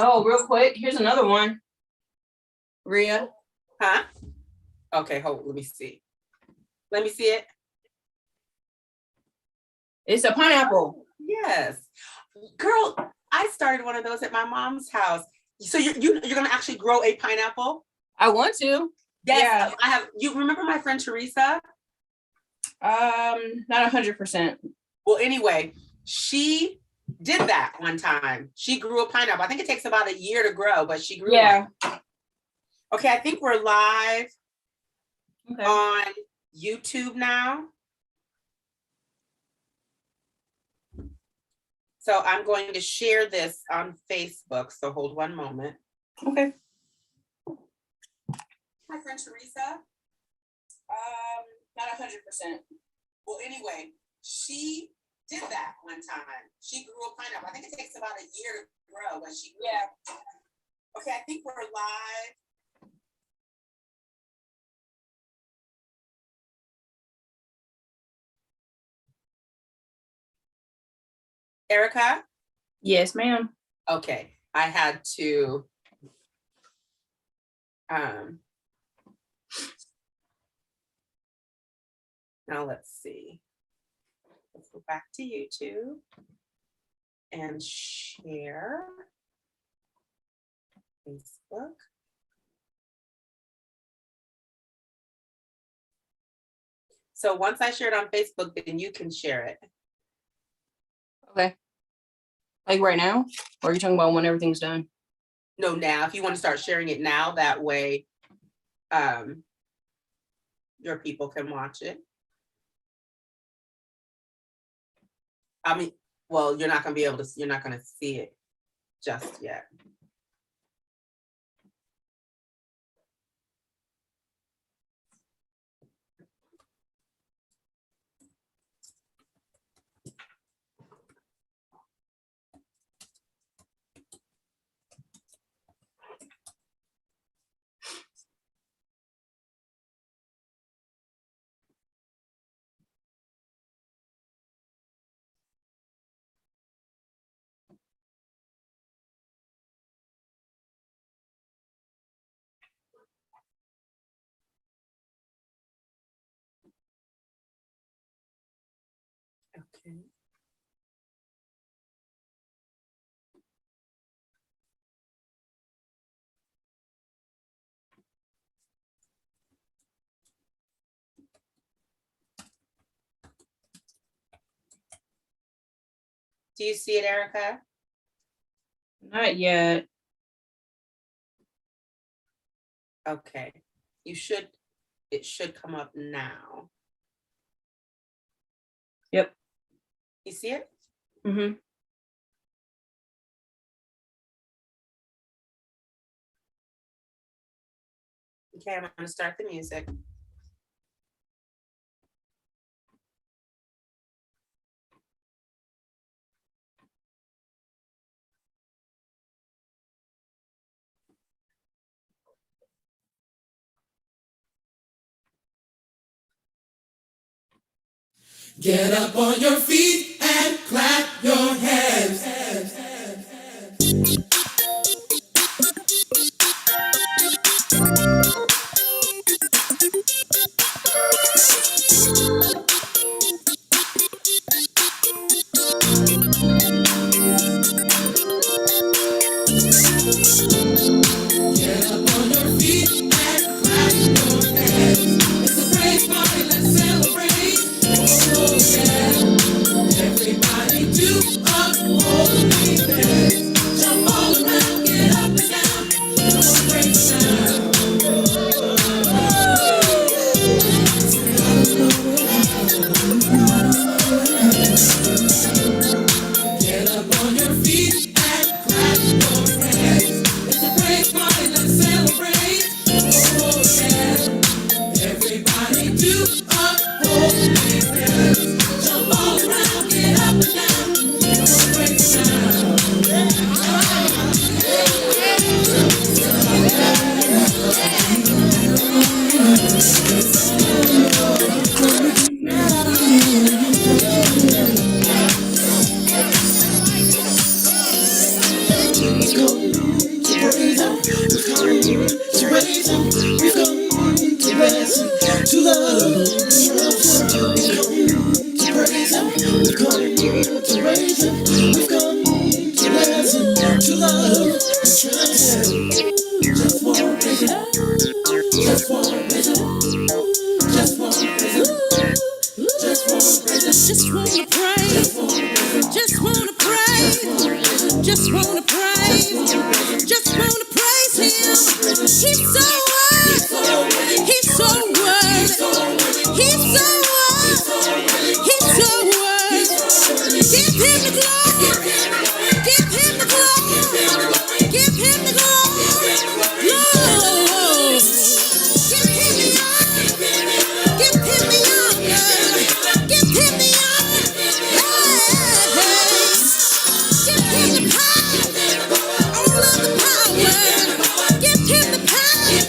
Oh, real quick, here's another one. Rhea. Huh? Okay, hold. Let me see. Let me see it. It's a pineapple. Yes, girl. I started one of those at my mom's house. So you're gonna actually grow a pineapple? I want to. Yes, Yeah. I have. You remember my friend Teresa? Not 100%. Well, anyway, she did that one time. She grew a pineapple. I think it takes about a year to grow, but she grew one. Okay, I think we're live on YouTube now. So I'm going to share this on Facebook. So hold one moment. Okay. My friend Teresa? Not 100%. Well, anyway, she did that one time. She grew a pineapple. I think it takes about a year to grow, but she grew it. Okay, I think we're live. Erica? Yes, ma'am. Okay, I had to now let's see. Let's go back to YouTube and share Facebook. So once I share it on Facebook, then you can share it. Okay. Like right now? Or are you talking about when everything's done? No, now. If you want to start sharing it now, that way your people can watch it. I mean, well, you're not going to see it just yet. Okay. Do you see it, Erica? Not yet. Okay. It should come up now. Yep. You see it? Mm-hmm. Okay, I'm gonna start the music. Get up on your feet and clap your hands. Get up on your feet and clap your hands. It's a praise party, let's celebrate. Oh yeah, everybody do a Just wanna praise. Just wanna praise. Just wanna praise. Just wanna praise him. He's so worthy. He's so worthy. He's so worthy. He's so worthy. Give him the glory. Give him the glory. Give him the glory. Glory. Give him the honor. Give him the honor. Give him the honor. Hey. Give him the power. All of the power. Give him the power.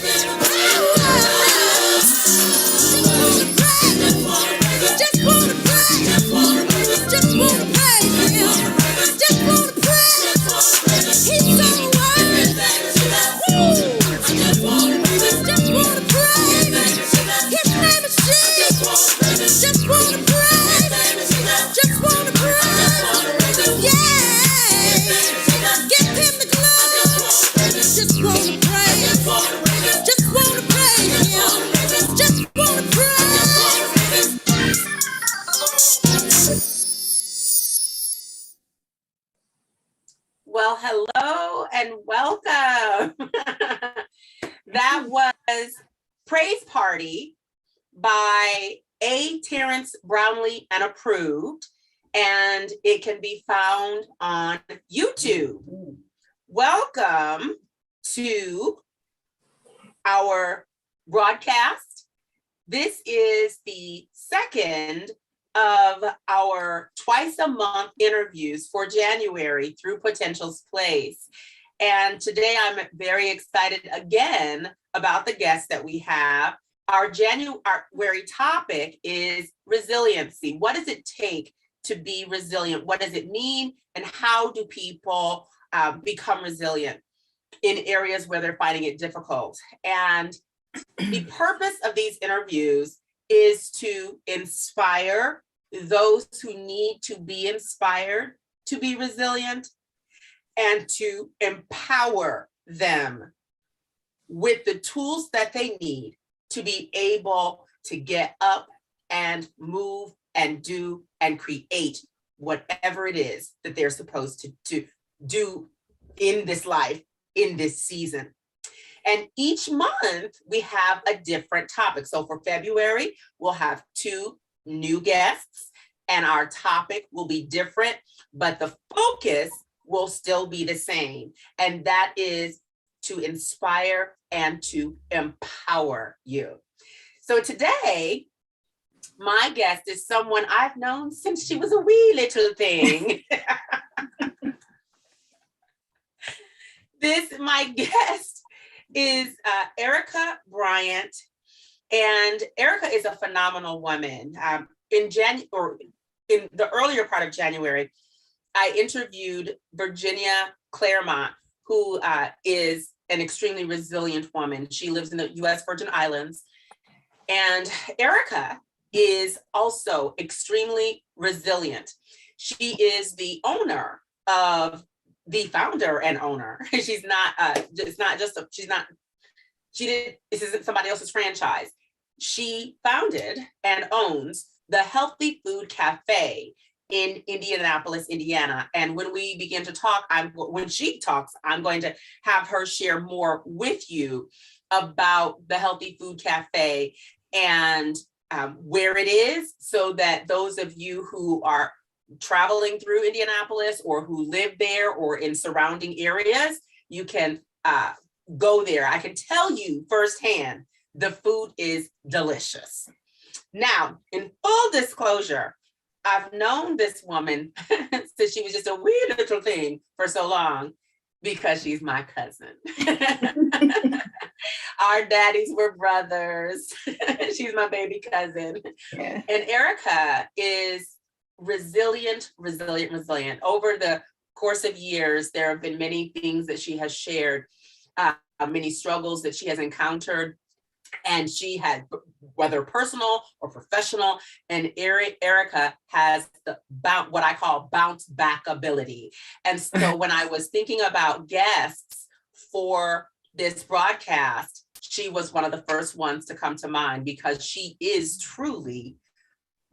Just wanna praise. Just wanna praise. Just wanna praise him. Just wanna praise. He's so worthy. Woo. Just wanna praise. Just wanna praise. His name is Jesus. Just wanna praise. Just wanna praise. Yeah. Give him the glory. Just wanna praise. Just wanna praise him. Just wanna praise. Well, hello and welcome. That was Praise Party by A. Terrence Brownlee and Approved, and it can be found on YouTube. Welcome to our broadcast. This is the second of our twice a month interviews for January through Potential's Place. And today I'm very excited again about the guests that we have. Our January topic is resiliency. What does it take to be resilient? What does it mean? And how do people become resilient in areas where they're finding it difficult? And the purpose of these interviews is to inspire those who need to be inspired to be resilient and to empower them with the tools that they need to be able to get up and move and do and create whatever it is that they're supposed to do in this life, in this season. And each month we have a different topic. So for February, we'll have 2 new guests and our topic will be different, but the focus will still be the same. And that is to inspire and to empower you. So today, my guest is someone I've known since she was a wee little thing. My guest is Erica Bryant, and Erica is a phenomenal woman. In the earlier part of January, I interviewed Virginia Claremont, who is an extremely resilient woman. She lives in the U.S. Virgin Islands, and Erica is also extremely resilient. She is the founder and owner. This isn't somebody else's franchise. She founded and owns the Healthy Food Cafe in Indianapolis, Indiana. And when we begin to talk, when she talks, I'm going to have her share more with you about the Healthy Food Cafe and where it is, so that those of you who are traveling through Indianapolis or who live there or in surrounding areas, you can go there. I can tell you firsthand, the food is delicious. Now, in full disclosure, I've known this woman since she was just a weird little thing for so long because she's my cousin. Our daddies were brothers. She's my baby cousin. Yeah. And Erica is resilient. Over the course of years, there have been many things that she has shared, many struggles that she has encountered, and she had, whether personal or professional, and Erica has what I call bounce back ability. And so when I was thinking about guests for this broadcast, she was one of the first ones to come to mind because she is truly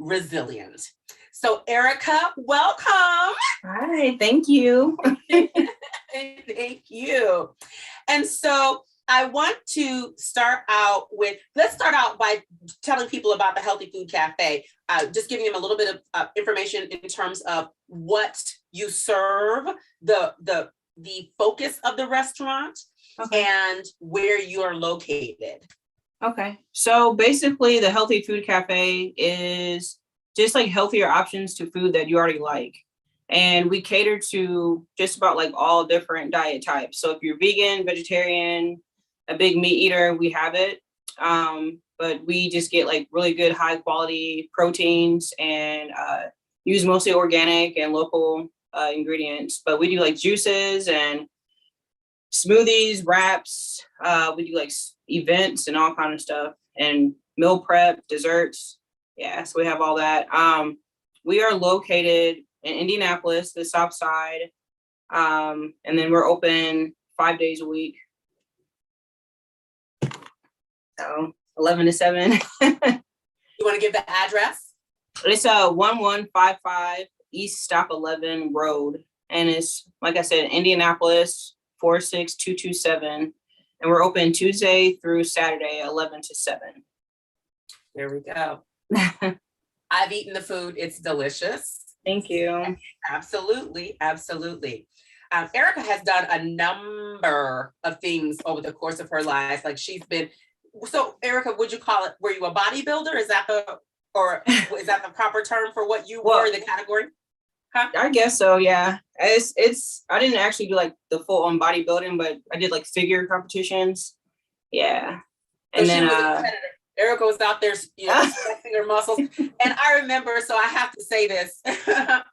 resilient. So Erica, welcome. Hi, thank you. Thank you. And so I want to let's start out by telling people about the Healthy Food Cafe, just giving them a little bit of information in terms of what you serve, the focus of the restaurant, Okay. and where you are located. Okay. So basically the Healthy Food Cafe is just like healthier options to food that you already like. And we cater to just about like all different diet types. So if you're vegan, vegetarian, a big meat eater, we have it. But we just get like really good high quality proteins and use mostly organic and local ingredients. But we do like juices and smoothies, wraps. We do like events and all kind of stuff, and meal prep, desserts. Yeah, so we have all that. We are located in Indianapolis, the South Side, and then we're open 5 days a week. So 11 to 7. You want to give the address? It's 1155 East Stop 11 Road, and it's like I said, Indianapolis 46227, and we're open Tuesday through Saturday 11 to 7. There we go. I've eaten the food. It's delicious. Thank you. Absolutely. Absolutely. Erica has done a number of things over the course of her life. Like so Erica, would you call it, were you a bodybuilder? Is that the proper term for what you were in the category? Huh? I guess so. Yeah. It's, I didn't actually do like the full on bodybuilding, but I did like figure competitions. Yeah. And so then, Erica was out there, flexing her muscles. And I remember, so I have to say this. Erica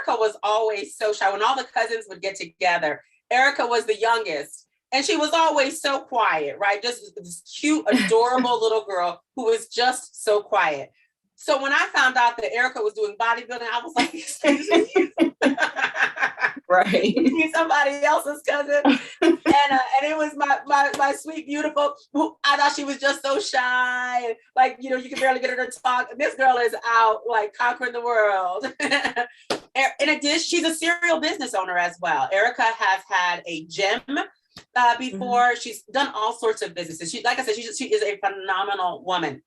was always so shy. When all the cousins would get together, Erica was the youngest. And she was always so quiet, right? Just this cute, adorable little girl who was just so quiet. So when I found out that Erica was doing bodybuilding, I was like, excuse me. right. Somebody else's cousin. And it was my sweet, beautiful, who I thought she was just so shy. Like, you could barely get her to talk. This girl is out like conquering the world. In addition, she's a serial business owner as well. Erica has had a gym before. Mm-hmm. She's done all sorts of businesses. Like I said, she is a phenomenal woman.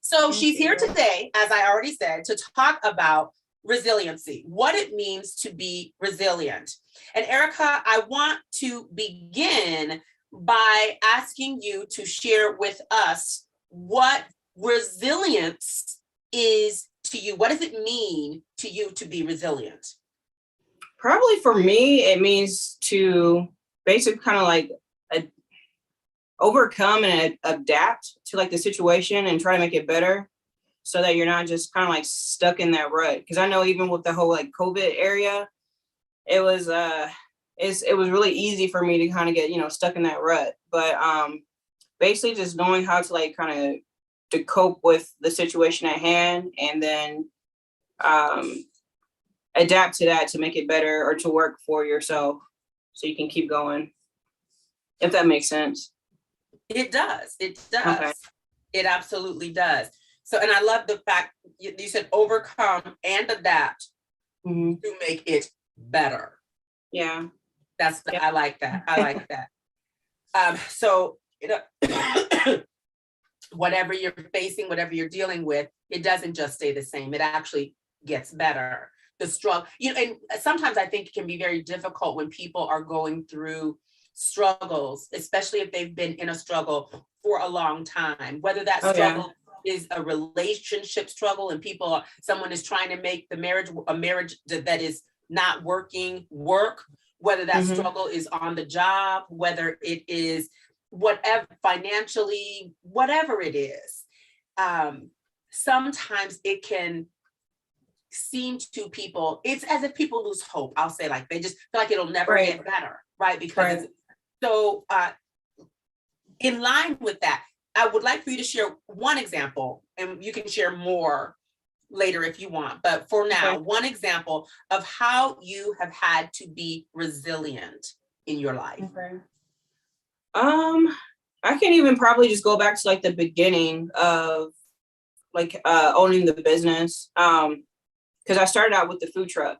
So she's here today, as I already said, to talk about resiliency, what it means to be resilient. And Erica, I want to begin by asking you to share with us what resilience is to you. What does it mean to you to be resilient? Probably for me, it means to basically kind of like overcome and adapt to like the situation and try to make it better, so that you're not just kind of like stuck in that rut. Because I know even with the whole like COVID area, it was really easy for me to kind of get stuck in that rut. But basically just knowing how to like kind of to cope with the situation at hand, and then adapt to that to make it better or to work for yourself so you can keep going. If that makes sense. It does. It does. Okay. It absolutely does. So, and I love the fact you said overcome and adapt to make it better. Yeah. I like that. I like that. So, whatever you're facing, whatever you're dealing with, it doesn't just stay the same. It actually gets better. The struggle, and sometimes I think it can be very difficult when people are going through struggles, especially if they've been in a struggle for a long time, whether that struggle is a relationship struggle and someone is trying to make a marriage that is not working work, whether that struggle is on the job, whether it is whatever, financially, whatever it is. Sometimes it can seem to people, it's as if people lose hope. I'll say, like, they just feel like it'll never get better, right? Because so in line with that, I would like for you to share one example, and you can share more later if you want. But for now, one example of how you have had to be resilient in your life. Okay. I can even probably just go back to like the beginning of like owning the business. Because I started out with the food truck.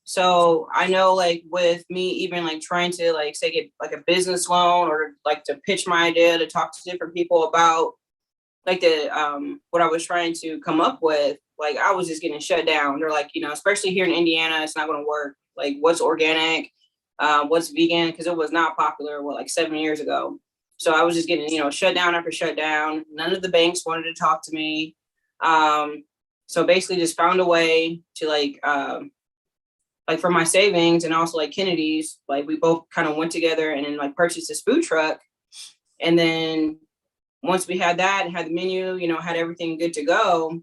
So I know like with me even like trying to like say get like a business loan or like to pitch my idea to talk to different people about like the what I was trying to come up with, like I was just getting shut down. They're like, especially here in Indiana, it's not going to work. Like what's organic, what's vegan, because it was not popular like 7 years ago. So I was just getting shut down after shut down. None of the banks wanted to talk to me. So basically just found a way to like for my savings and also like Kennedy's, like we both kind of went together and then like purchased this food truck. And then once we had that and had the menu, had everything good to go,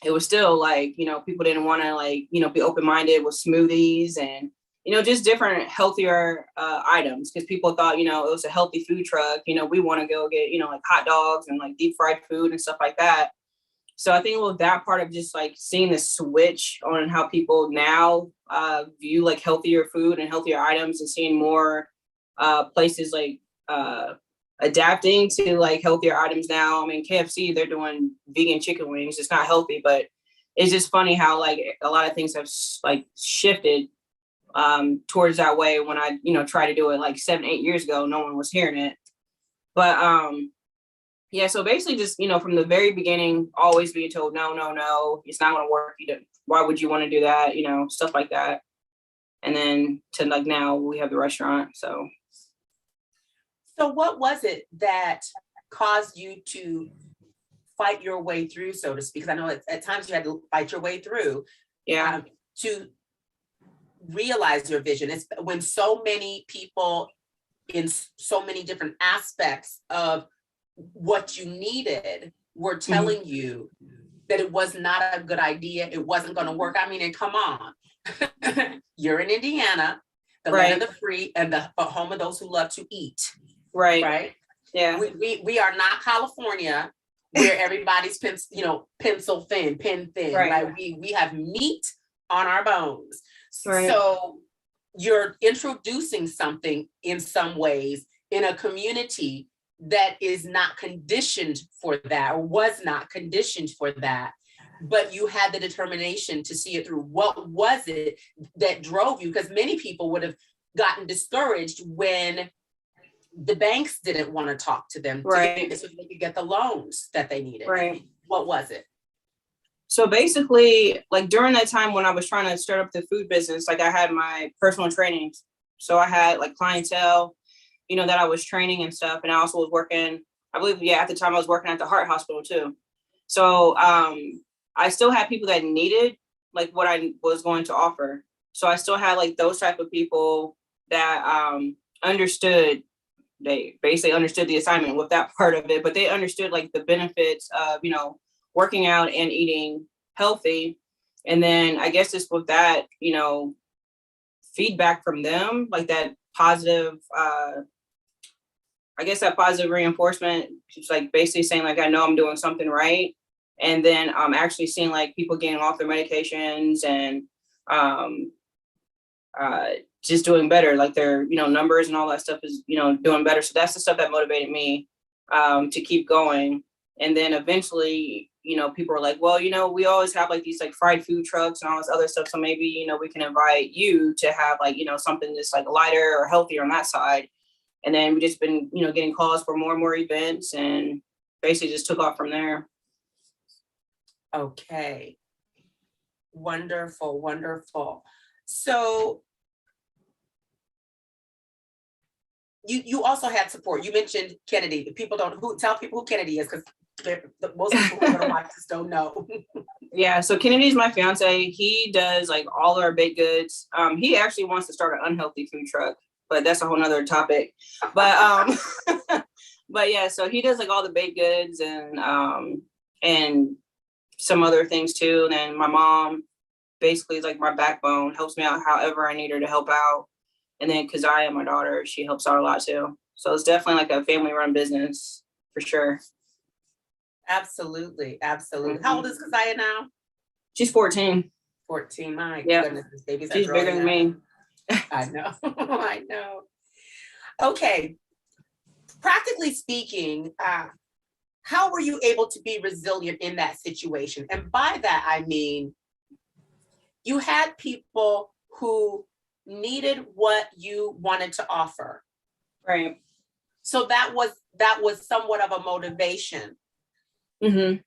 it was still like, people didn't want to like, be open-minded with smoothies and, just different healthier items because people thought, it was a healthy food truck. We want to go get, like hot dogs and like deep fried food and stuff like that. So I think with that part of just like seeing the switch on how people now view like healthier food and healthier items and seeing more places like adapting to like healthier items now. I mean, KFC, they're doing vegan chicken wings. It's not healthy, but it's just funny how like a lot of things have like shifted towards that way. When I, tried to do it like 7-8 years ago, no one was hearing it. But yeah, so basically just, from the very beginning, always being told, no, it's not going to work. Why would you want to do that? Stuff like that. And then to like now we have the restaurant. So what was it that caused you to fight your way through, so to speak? Because I know at times you had to fight your way through to realize your vision. It's when so many people in so many different aspects of what you needed were telling you that it was not a good idea, it wasn't going to work. I mean, and come on, you're in Indiana, the land of the free and the home of those who love to eat. Right. Yeah. We are not California where everybody's pencil thin, pen thin. Right. We have meat on our bones. Right. So you're introducing something in some ways in a community that is not conditioned for that or was not conditioned for that, but you had the determination to see it through. What was it that drove you? Because many people would have gotten discouraged when the banks didn't want to talk to them so they could get the loans that they needed. Right. What was it? So basically, like during that time when I was trying to start up the food business, like I had my personal trainings. So I had like clientele, that I was training and stuff. And I also was working, I believe, at the time I was working at the heart hospital too. So I still had people that needed like what I was going to offer. So I still had like those type of people that understood, they basically understood the assignment with that part of it, but they understood like the benefits of, working out and eating healthy. And then I guess it's with that, feedback from them, like that positive, that positive reinforcement, it's like basically saying like, I know I'm doing something right. And then I'm actually seeing like people getting off their medications and just doing better, like their, numbers and all that stuff is, doing better. So that's the stuff that motivated me to keep going. And then eventually, people are like, well, we always have like these like fried food trucks and all this other stuff. So maybe, we can invite you to have like, something that's like lighter or healthier on that side. And then we just been, getting calls for more and more events and basically just took off from there. Okay. Wonderful, wonderful. So you also had support. You mentioned Kennedy. People tell people who Kennedy is, because most people who are gonna watch this don't know. Yeah, so Kennedy's my fiance. He does like all our baked goods. He actually wants to start an unhealthy food truck, but that's a whole nother topic. But but yeah, so he does like all the baked goods and some other things too. And then my mom basically is like my backbone, helps me out however I need her to help out. And then Keziah, my daughter, she helps out a lot too. So it's definitely like a family run business for sure. Absolutely. Absolutely. Mm-hmm. How old is Keziah now? She's 14. 14. My goodness. This baby's She's bigger than me. I know. I know. Okay. Practically speaking, how were you able to be resilient in that situation? And by that, I mean, you had people who needed what you wanted to offer. Right. So that was somewhat of a motivation. Mm-hmm.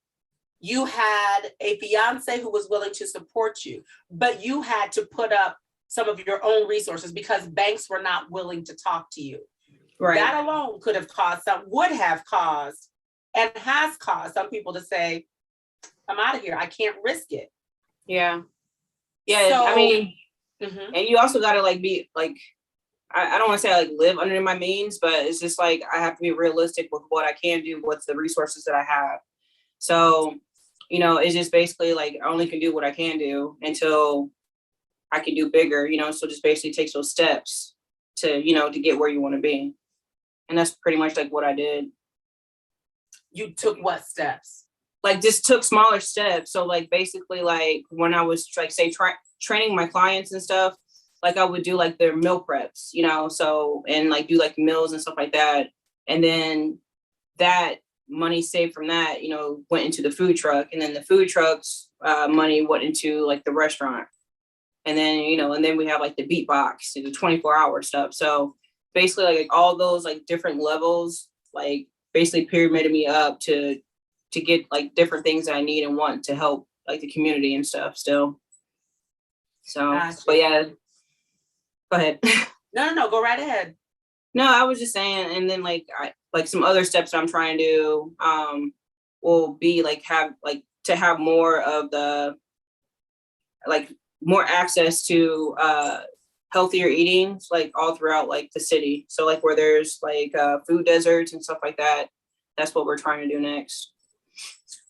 You had a fiance who was willing to support you, but you had to put up some of your own resources because banks were not willing to talk to you. Right. That alone would have caused, and has caused some people to say, I'm out of here. I can't risk it. Yeah. Yeah. So, I mean, mhm. and you also got to like be like, I don't want to say like live under my means, but it's just like I have to be realistic with what I can do, what's the resources that I have. So, you know, it's just basically like I only can do what I can do until I can do bigger, you know, so just basically takes those steps to, you know, to get where you want to be. And that's pretty much like what I did. You took what steps? Like just took smaller steps. So like basically like when I was like say training my clients and stuff, like I would do like their meal preps, you know, so and like do like meals and stuff like that. And then that money saved from that, you know, went into the food truck, and then the food truck's money went into like the restaurant. And then, you know, and then we have like the beatbox and the 24-hour stuff. So basically like all those like different levels, like basically pyramided me up to get like different things that I need and want to help like the community and stuff still. So, Gotcha. but yeah, go ahead. No, go right ahead. No, I was just saying, and then like like some other steps that I'm trying to do will be like to have more of the like more access to healthier eating, like all throughout like the city. So like where there's like food deserts and stuff like that. That's what we're trying to do next.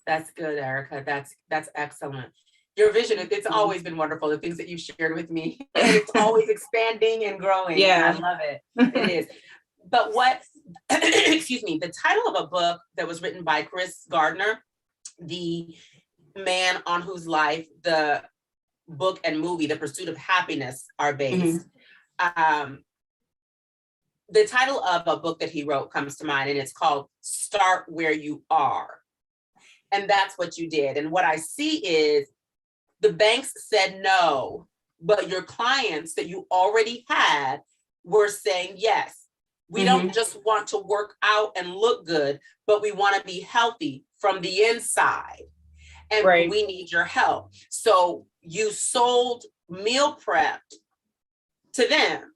That's good, Erica. That's excellent. Your vision, it's always been wonderful, the things that you've shared with me. And it's always expanding and growing. Yeah. And I love it. It is. But what, excuse me, the title of a book that was written by Chris Gardner, the man on whose life the book and movie, The Pursuit of Happiness, are based. Mm-hmm. The title of a book that he wrote comes to mind, and it's called Start Where You Are. And that's what you did. And what I see is the banks said no, but your clients that you already had were saying yes. We don't just want to work out and look good, but we want to be healthy from the inside. And we need your help. So you sold meal prep to them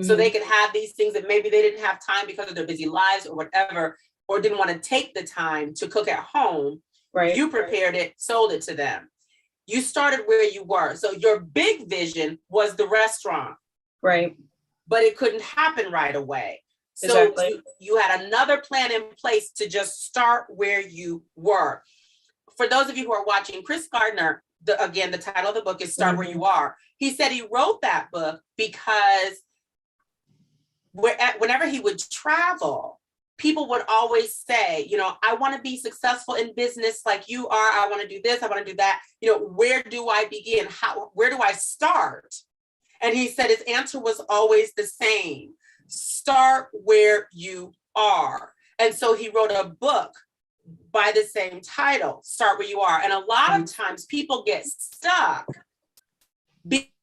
so they could have these things that maybe they didn't have time because of their busy lives or whatever, or didn't want to take the time to cook at home. You prepared it, sold it to them. You started where you were. So your big vision was the restaurant. Right. But it couldn't happen right away. So exactly. you had another plan in place to just start where you were. For those of you who are watching, Chris Gardner, again, the title of the book is Start Where You Are. He said he wrote that book because whenever he would travel, people would always say, you know, I want to be successful in business like you are. I want to do this. I want to do that. You know, where do I begin? Where do I start? And he said his answer was always the same. Start where you are. And so he wrote a book by the same title, Start Where You Are. And a lot of times people get stuck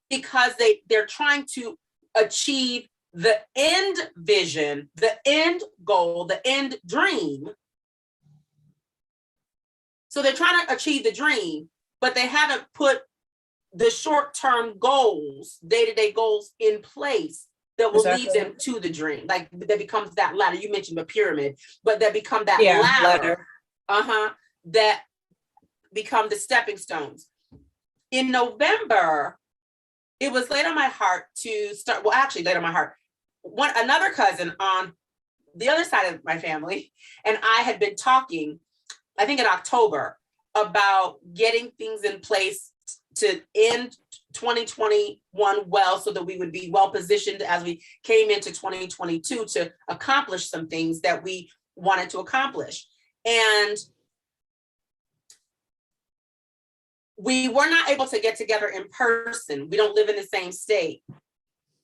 because they're trying to achieve the end vision, the end goal, the end dream. So they're trying to achieve the dream, but they haven't put the short-term goals, day-to-day goals in place that will lead them to the dream. Like that becomes that ladder. You mentioned the pyramid, but that become that ladder. That become the stepping stones. In November, it was laid on my heart to start, well, actually laid on my heart. Another cousin on the other side of my family and I had been talking, I think in October, about getting things in place to end 2021 well, so that we would be well positioned as we came into 2022 to accomplish some things that we wanted to accomplish. And we were not able to get together in person. We don't live in the same state,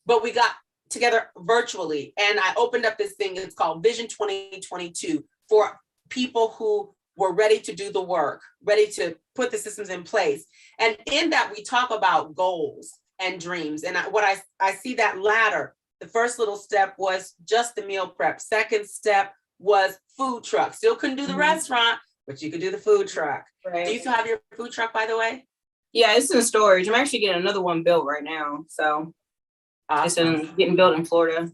but we got together virtually. And I opened up this thing, it's called Vision 2022, for people who were ready to do the work, ready to put the systems in place. And in that, we talk about goals and dreams. And I see that ladder. The first little step was just the meal prep. Second step was food truck. Still couldn't do the restaurant, but you could do the food truck. Right. Do you still have your food truck, by the way? Yeah, it's in storage. I'm actually getting another one built right now. So Awesome. it's getting built in Florida.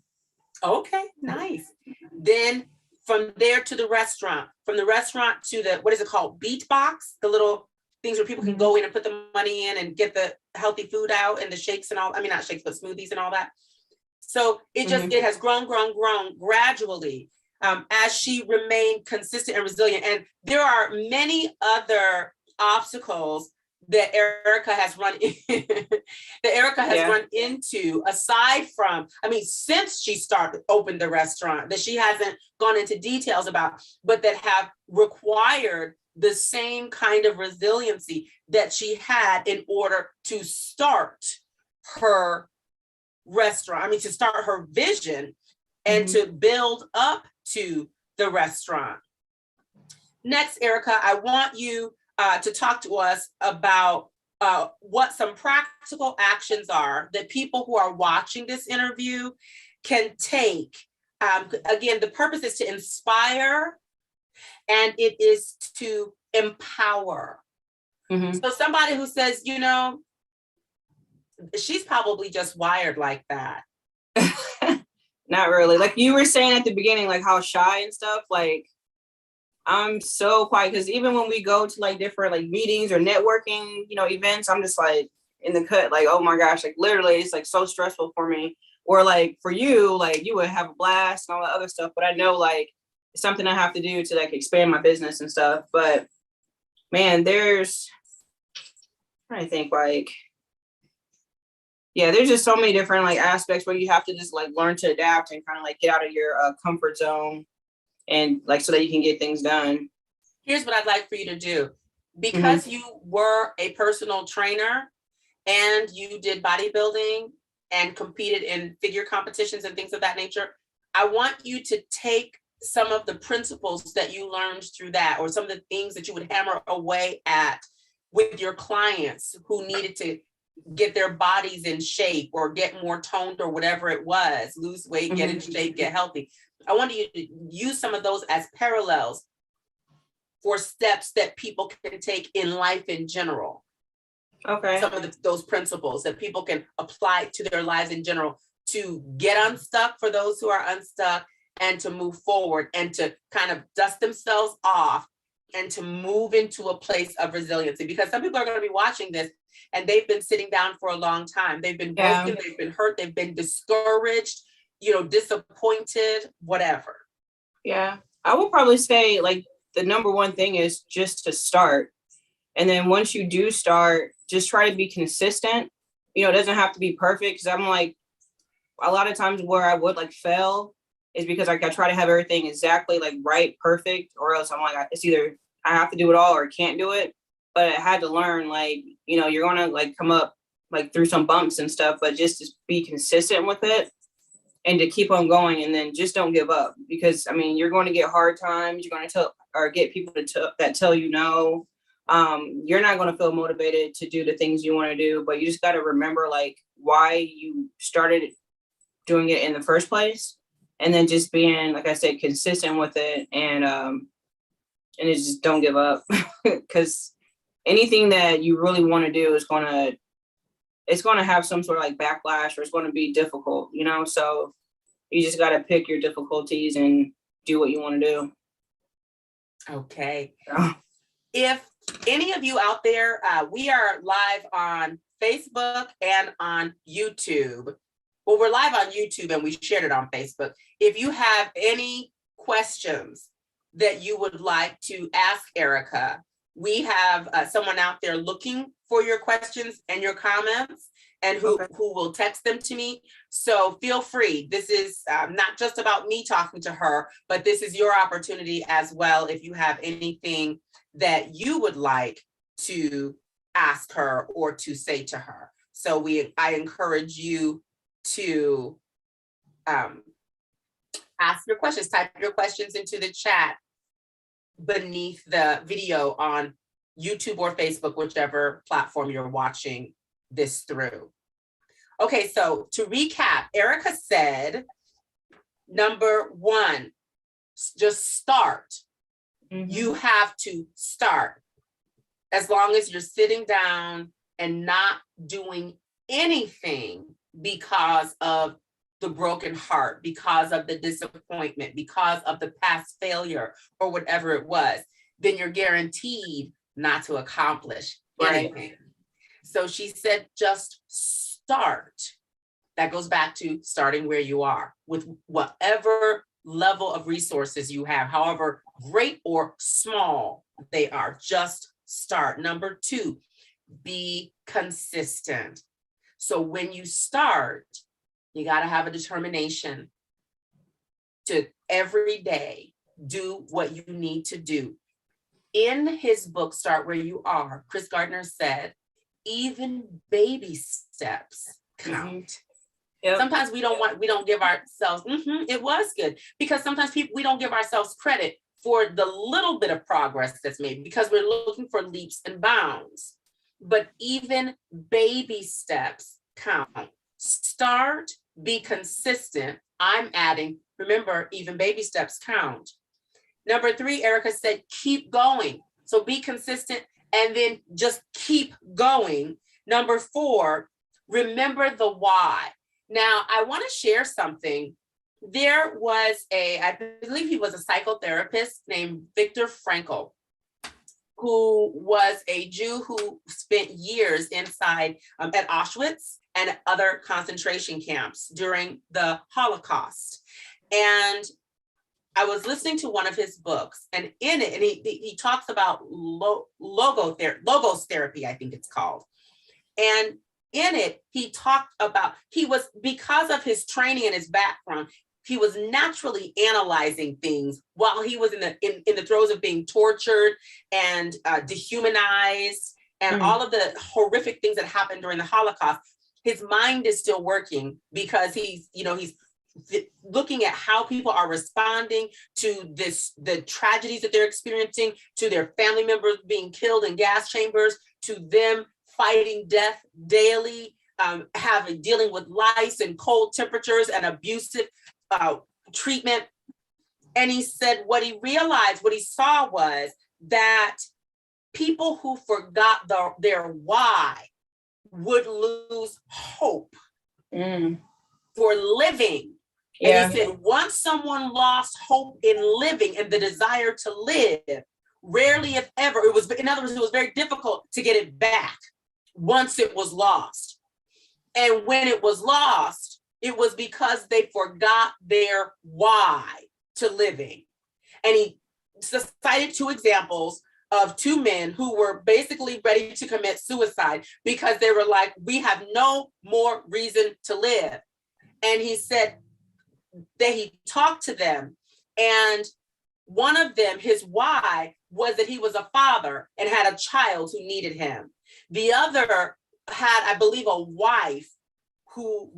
Okay, nice. Then from there to the restaurant, from the restaurant to the, what is it called? Beat box, the little things where people can go in and put the money in and get the healthy food out and the shakes and all, I mean, not shakes, but smoothies and all that. So it just, it has grown gradually as she remained consistent and resilient. And there are many other obstacles that Erica has run run into, aside from, I mean, since she opened the restaurant, that she hasn't gone into details about, but that have required the same kind of resiliency that she had in order to start her restaurant. I mean, to start her vision and to build up to the restaurant. Next, Erica, I want you to talk to us about what some practical actions are that people who are watching this interview can take. Again, the purpose is to inspire and it is to empower. So somebody who says, you know, she's probably just wired like that. Not really. Like you were saying at the beginning, like how shy and stuff, like I'm so quiet because even when we go to like different like meetings or networking, you know, events, I'm just like in the cut, like, oh my gosh, like literally it's like so stressful for me. Or like for you, like you would have a blast and all that other stuff. But I know like it's something I have to do to like expand my business and stuff. But man, I think like, yeah, there's just so many different like aspects where you have to just like learn to adapt and kind of like get out of your comfort zone. And like, so that you can get things done. Here's what I'd like for you to do. Because you were a personal trainer and you did bodybuilding and competed in figure competitions and things of that nature, I want you to take some of the principles that you learned through that, or some of the things that you would hammer away at with your clients who needed to get their bodies in shape or get more toned or whatever it was, lose weight, get in shape, get healthy. I want you to use some of those as parallels for steps that people can take in life in general. Okay. Some of those principles that people can apply to their lives in general to get unstuck for those who are unstuck and to move forward and to kind of dust themselves off and to move into a place of resiliency. Because some people are going to be watching this and they've been sitting down for a long time. They've been broken, they've been hurt, they've been discouraged, you know, disappointed, whatever. Yeah, I would probably say like the number one thing is just to start. And then once you do start, just try to be consistent. You know, it doesn't have to be perfect, because I'm like, a lot of times where I would like fail is because like I try to have everything exactly like right, perfect, or else I'm like, it's either I have to do it all or can't do it. But I had to learn, like, you know, you're going to like come up like through some bumps and stuff, but just to be consistent with it and to keep on going, and then just don't give up, because I mean, you're going to get hard times. You're going to tell or get people that tell you no. You're not going to feel motivated to do the things you want to do, but you just got to remember like why you started doing it in the first place, and then just being, like I said, consistent with it, and it's just don't give up, because anything that you really want to do is it's going to have some sort of like backlash, or it's going to be difficult, you know? So you just got to pick your difficulties and do what you want to do. Okay. If any of you out there, we are live on Facebook and on YouTube. Well, we're live on YouTube and we shared it on Facebook. If you have any questions that you would like to ask Erica, we have someone out there looking for your questions and your comments, and who will text them to me. So feel free. This is not just about me talking to her, but this is your opportunity as well. If you have anything that you would like to ask her or to say to her. So I encourage you to ask your questions, type your questions into the chat. beneath the video on YouTube or Facebook, whichever platform you're watching this through. Okay, so to recap, Erica said, number one, just start. You have to start. As long as you're sitting down and not doing anything because of the broken heart, because of the disappointment, because of the past failure or whatever it was, then you're guaranteed not to accomplish anything. So she said, just start. That goes back to starting where you are with whatever level of resources you have, however great or small they are, just start. Number two, be consistent. So when you start, you got to have a determination to every day do what you need to do. In his book, Start Where You Are, Chris Gardner said, even baby steps count. Yep. Sometimes we don't give ourselves, it was good, because sometimes we don't give ourselves credit for the little bit of progress that's made because we're looking for leaps and bounds. But even baby steps count. Start, be consistent. I'm adding, remember, even baby steps count. Number three, Erica said, keep going. So be consistent and then just keep going. Number four, remember the why. Now, I want to share something. There was I believe he was a psychotherapist named Viktor Frankl, who was a Jew who spent years inside at Auschwitz and other concentration camps during the Holocaust. And I was listening to one of his books, and in it, and he talks about logos therapy, I think it's called. And in it, he talked about, because of his training and his background, he was naturally analyzing things while he was in the throes of being tortured and dehumanized and all of the horrific things that happened during the Holocaust. His mind is still working because he's looking at how people are responding to the tragedies that they're experiencing, to their family members being killed in gas chambers, to them fighting death daily, dealing with lice and cold temperatures and abusive treatment. And he said what he saw was that people who forgot their why would lose hope for living. Yeah. And he said, once someone lost hope in living and the desire to live, rarely, if ever, it was very difficult to get it back once it was lost. And when it was lost, it was because they forgot their why to living. And he cited two examples of two men who were basically ready to commit suicide because they were like, we have no more reason to live. And he said that he talked to them, and one of them, his why, was that he was a father and had a child who needed him. The other had, I believe, a wife who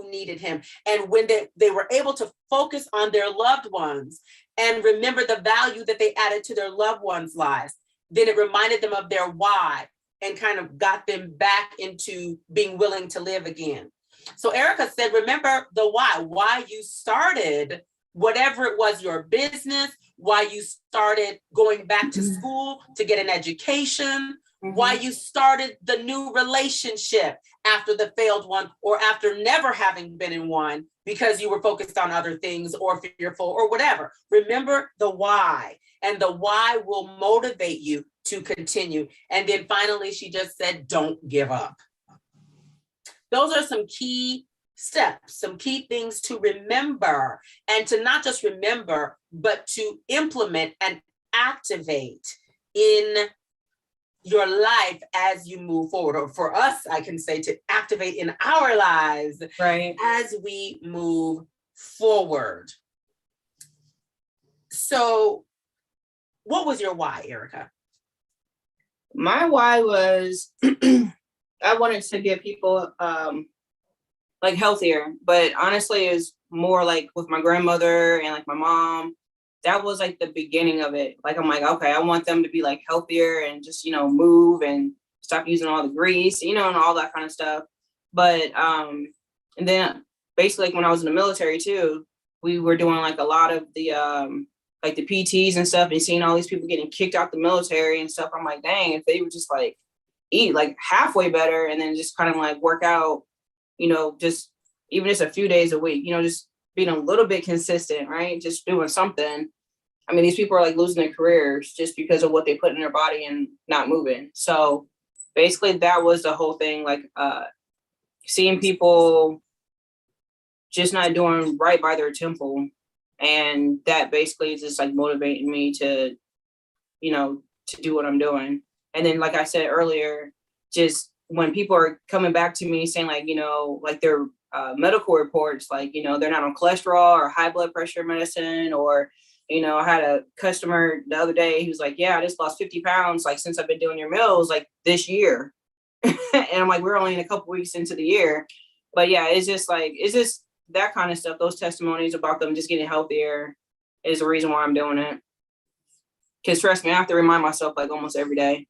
needed him. And when they were able to focus on their loved ones and remember the value that they added to their loved ones' lives, then it reminded them of their why and kind of got them back into being willing to live again. So Erica said, remember the why you started whatever it was, your business, why you started going back to school to get an education, why you started the new relationship after the failed one or after never having been in one because you were focused on other things or fearful or whatever. Remember the why, and the why will motivate you to continue. And then finally, she just said, don't give up. Those are some key steps, some key things to remember, and to not just remember, but to implement and activate in your life as you move forward. Or for us, I can say to activate in our lives as we move forward. So what was your why, Erica? My why was I wanted to get people like healthier, but honestly, it was more like with my grandmother and like my mom. that was like the beginning of it. Like, I'm like, okay, I want them to be like healthier and just, move and stop using all the grease, and all that kind of stuff. But, and then basically like when I was in the military too, we were doing like a lot of the, like the PTs and stuff, and seeing all these people getting kicked out the military and stuff. I'm like, dang, if they would just like eat like halfway better and then just kind of like work out, just even just a few days a week, just being a little bit consistent, right? Just doing something. I mean, these people are like losing their careers just because of what they put in their body and not moving. So basically that was the whole thing, like seeing people just not doing right by their temple. And that basically is just like motivating me to, to do what I'm doing. And then, like I said earlier, just when people are coming back to me saying like, like their medical reports, like, they're not on cholesterol or high blood pressure medicine, or, I had a customer the other day, he was like, yeah, I just lost 50 pounds, like since I've been doing your meals, like this year. And I'm like, we're only in a couple weeks into the year. But yeah, it's just that kind of stuff. Those testimonies about them just getting healthier is the reason why I'm doing it. Because trust me, I have to remind myself like almost every day.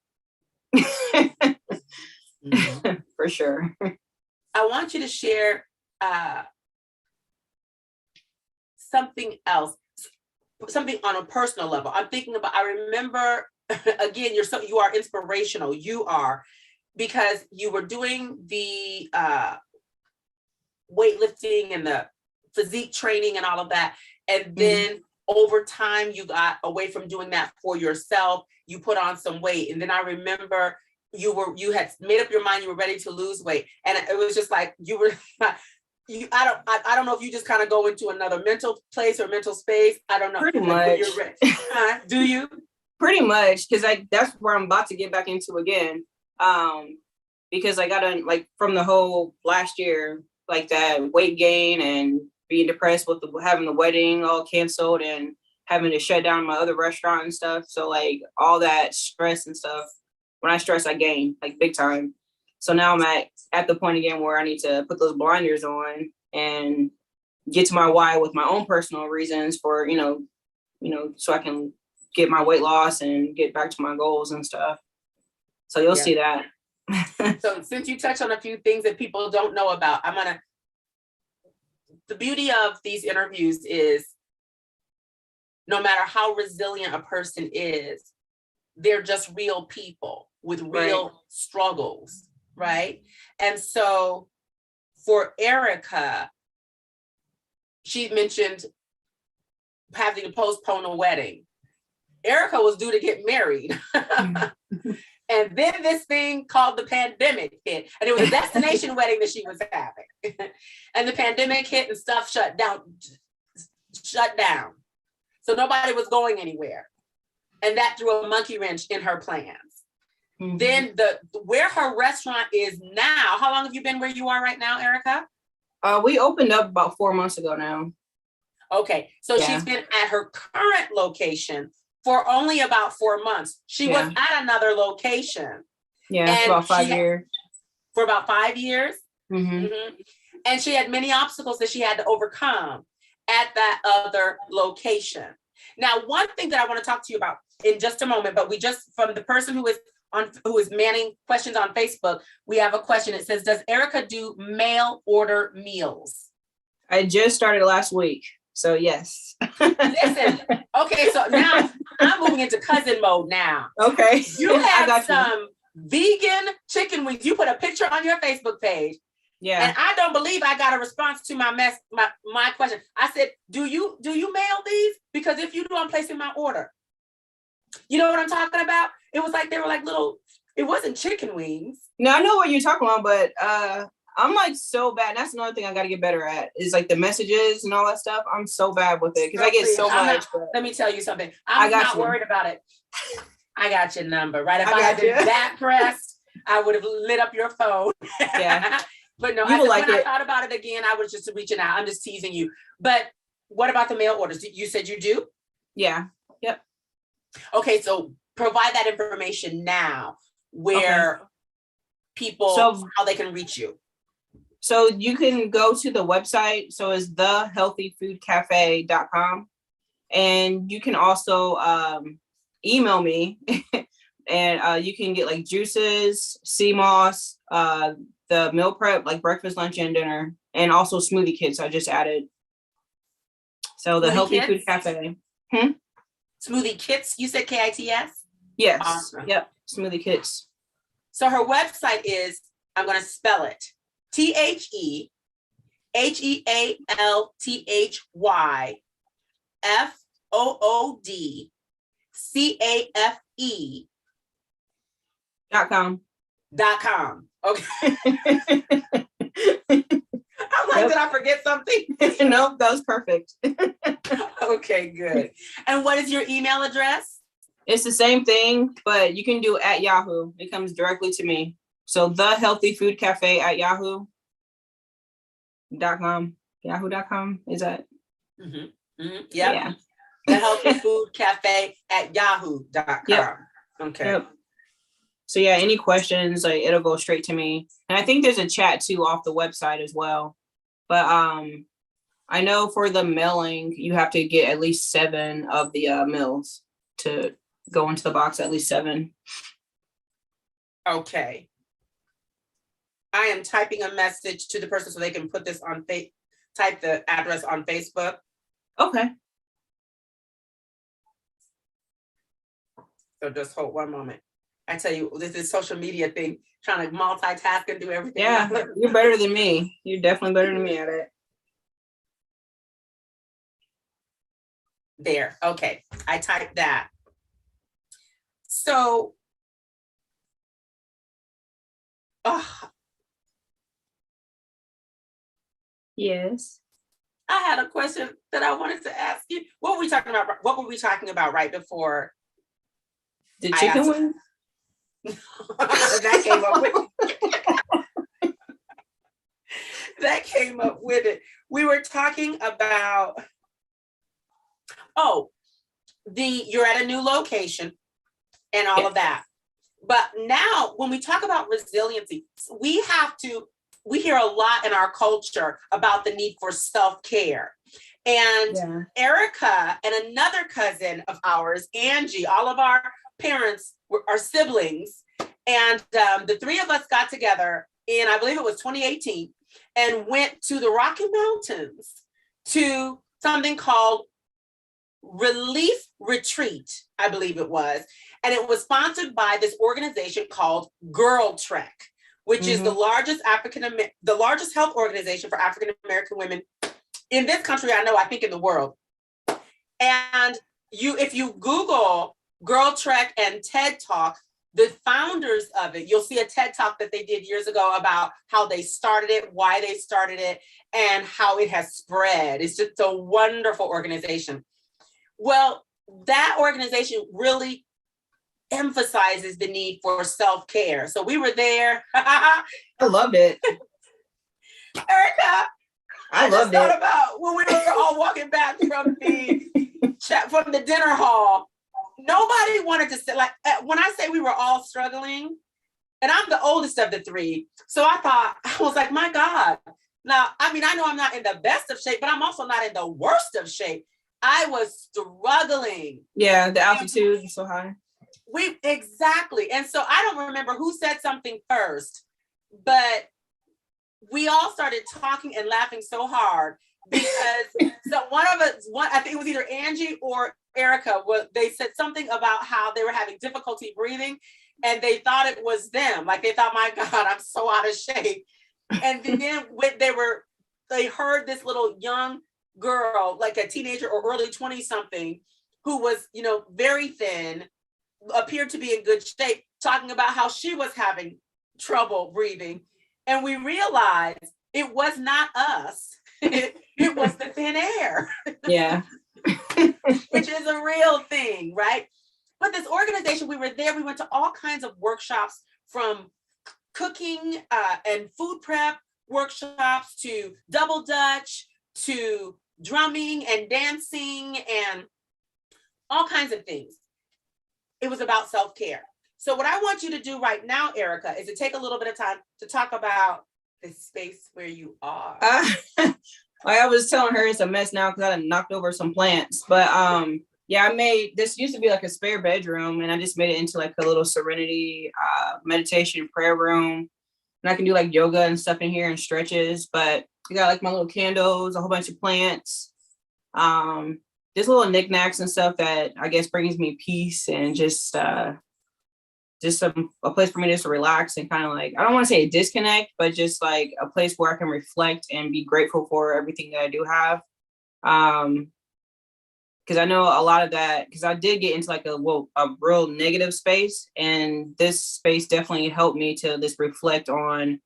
Mm-hmm. For sure. I want you to share something else, something on a personal level. I'm thinking about, I remember, again, you are inspirational. You are, because you were doing the weightlifting and the physique training and all of that. And then over time, you got away from doing that for yourself. You put on some weight. And then I remember you had made up your mind, you were ready to lose weight. And it was just like, you were, I don't know if you just kind of go into another mental place or mental space. I don't know. Pretty much. You're ready. Do you? Pretty much. Cause that's where I'm about to get back into again. Because I got like from the whole last year, like that weight gain and being depressed with having the wedding all canceled and having to shut down my other restaurant and stuff. So like all that stress and stuff, when I stress, I gain like big time. So now I'm at the point again where I need to put those blinders on and get to my why with my own personal reasons for, so I can get my weight loss and get back to my goals and stuff. So you'll see that. So since you touched on a few things that people don't know about, the beauty of these interviews is no matter how resilient a person is, they're just real people with real struggles, right? And so for Erica, she mentioned having to postpone a wedding. Erica was due to get married. And then this thing called the pandemic hit. And it was a destination wedding that she was having. And the pandemic hit and stuff shut down. So nobody was going anywhere. And that threw a monkey wrench in her plans. Mm-hmm. Then where her restaurant is now, how long have you been where you are right now, Erica? We opened up about 4 months ago now. Okay, so she's been at her current location for only about 4 months. She was at another location. Yeah, for about 5 years. For about 5 years? Mm-hmm. Mm-hmm. And she had many obstacles that she had to overcome at that other location. Now, one thing that I want to talk to you about in just a moment, but we just, from the person who is manning questions on Facebook, we have a question. It says, does Erica do mail order meals? I just started last week. So yes. Listen, okay, so now I'm moving into cousin mode now. Okay. You had some vegan chicken wings. You put a picture on your Facebook page. Yeah. And I don't believe I got a response to my question. I said, do you mail these? Because if you do, I'm placing my order. You know what I'm talking about? It was like, they were like little, it wasn't chicken wings. No, I know what you're talking about, but I'm like so bad. That's another thing I got to get better at is like the messages and all that stuff. I'm so bad with it because I get so much. Let me tell you something. I'm not worried about it. I got your number, right? If I had been that pressed, I would have lit up your phone. Yeah. But no, I thought about it again, I was just reaching out. I'm just teasing you. But what about the mail orders? You said you do? Yeah. Yep. Okay, so provide that information now where people, how they can reach you. So you can go to the website. So it's thehealthyfoodcafe.com. And you can also email me and you can get like juices, sea moss, the meal prep, like breakfast, lunch, and dinner, and also smoothie kits I just added. So the Smoothie Healthy kits? Food Cafe. Smoothie kits, you said KITS? Yes. Awesome. Yep. Smoothie kits. So her website is, I'm going to spell it, TheHealthyFoodCafe.com. .com. Okay. I'm like, Yep. did I forget something? No, that was perfect. Okay, good. And what is your email address? It's the same thing, but you can do at Yahoo. It comes directly to me. So the Healthy Food Cafe at Yahoo.com. Yahoo.com. Is that? Mm-hmm. Mm-hmm. Yep. Yeah. The Healthy Food Cafe at Yahoo.com. Yep. Okay. Yep. So yeah, any questions, like it'll go straight to me. And I think there's a chat too off the website as well. But I know for the mailing, you have to get at least 7 of the meals to go into the box, at least 7. Okay. I am typing a message to the person so they can put this on type the address on Facebook. Okay. So just hold one moment. I tell you, this is social media thing, trying to multitask and do everything. Yeah, you're better than me. You're definitely better than me at it. There. Okay. I typed that. So, Yes. I had a question that I wanted to ask you. What were we talking about? What were we talking about right before? The chicken one? That came up with that came up with it. We were talking about, you're at a new location and all of that. But now when we talk about resiliency, we hear a lot in our culture about the need for self-care. And Erica and another cousin of ours, Angie, all of our parents are siblings. And the 3 of us got together in, I believe it was 2018, and went to the Rocky Mountains to something called Relief Retreat, I believe it was. And it was sponsored by this organization called Girl Trek, which is the largest health organization for African American women in this country, I think in the world. And if you Google Girl Trek and TED Talk, the founders of it, you'll see a TED Talk that they did years ago about how they started it, why they started it, and how it has spread. It's just a wonderful organization. Well, that organization really emphasizes the need for self-care. So we were there. I loved it. Erica, I loved it. Thought about when we were all walking back from the dinner hall. Nobody wanted to sit, like, when I say we were all struggling, and I'm the oldest of the 3. So I was like, my God. Now, I mean, I know I'm not in the best of shape, but I'm also not in the worst of shape. I was struggling. Yeah, the altitude is so high. Exactly. And so I don't remember who said something first, but we all started talking and laughing so hard because one of us, I think it was either Angie or Erica, they said something about how they were having difficulty breathing and they thought it was them. Like they thought, my God, I'm so out of shape. And then when they heard this little young girl, like a teenager or early 20 something, who was, very thin, appeared to be in good shape, talking about how she was having trouble breathing. And we realized it was not us. It was the thin air. Yeah. Which is a real thing, right? But this organization, we were there, we went to all kinds of workshops, from cooking and food prep workshops to double Dutch to drumming and dancing and all kinds of things. It was about self-care. So what I want you to do right now, Erica, is to take a little bit of time to talk about the space where you are. Like I was telling her, it's a mess now because I done knocked over some plants. But yeah, I made this used to be like a spare bedroom, and I just made it into like a little serenity meditation prayer room. And I can do like yoga and stuff in here and stretches. But I got like my little candles, a whole bunch of plants, just little knickknacks and stuff that I guess brings me peace and just a place for me just to relax and kind of like, I don't want to say a disconnect, but just like a place where I can reflect and be grateful for everything that I do have. Because I know a lot of that, because I did get into like a real negative space, and this space definitely helped me to just reflect on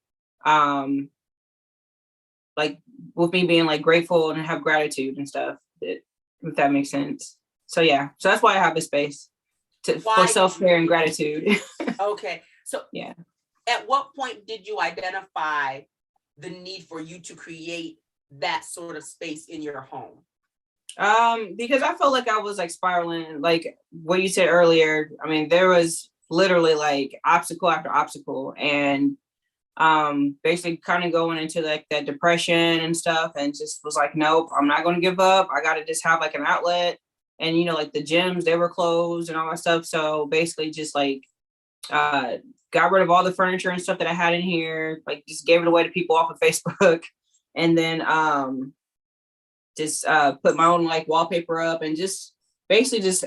like with me being like grateful and have gratitude and stuff, if that makes sense. So yeah, so that's why I have this space for self-care and gratitude. Okay, so yeah. At what point did you identify the need for you to create that sort of space in your home? Because I felt like I was like spiraling, like what you said earlier. I mean, there was literally like obstacle after obstacle, and basically kind of going into like that depression and stuff, and just was like, nope, I'm not going to give up. I got to just have like an outlet. And you know, like the gyms, they were closed and all that stuff. So basically just like got rid of all the furniture and stuff that I had in here, like just gave it away to people off of Facebook. And then just put my own like wallpaper up and just basically just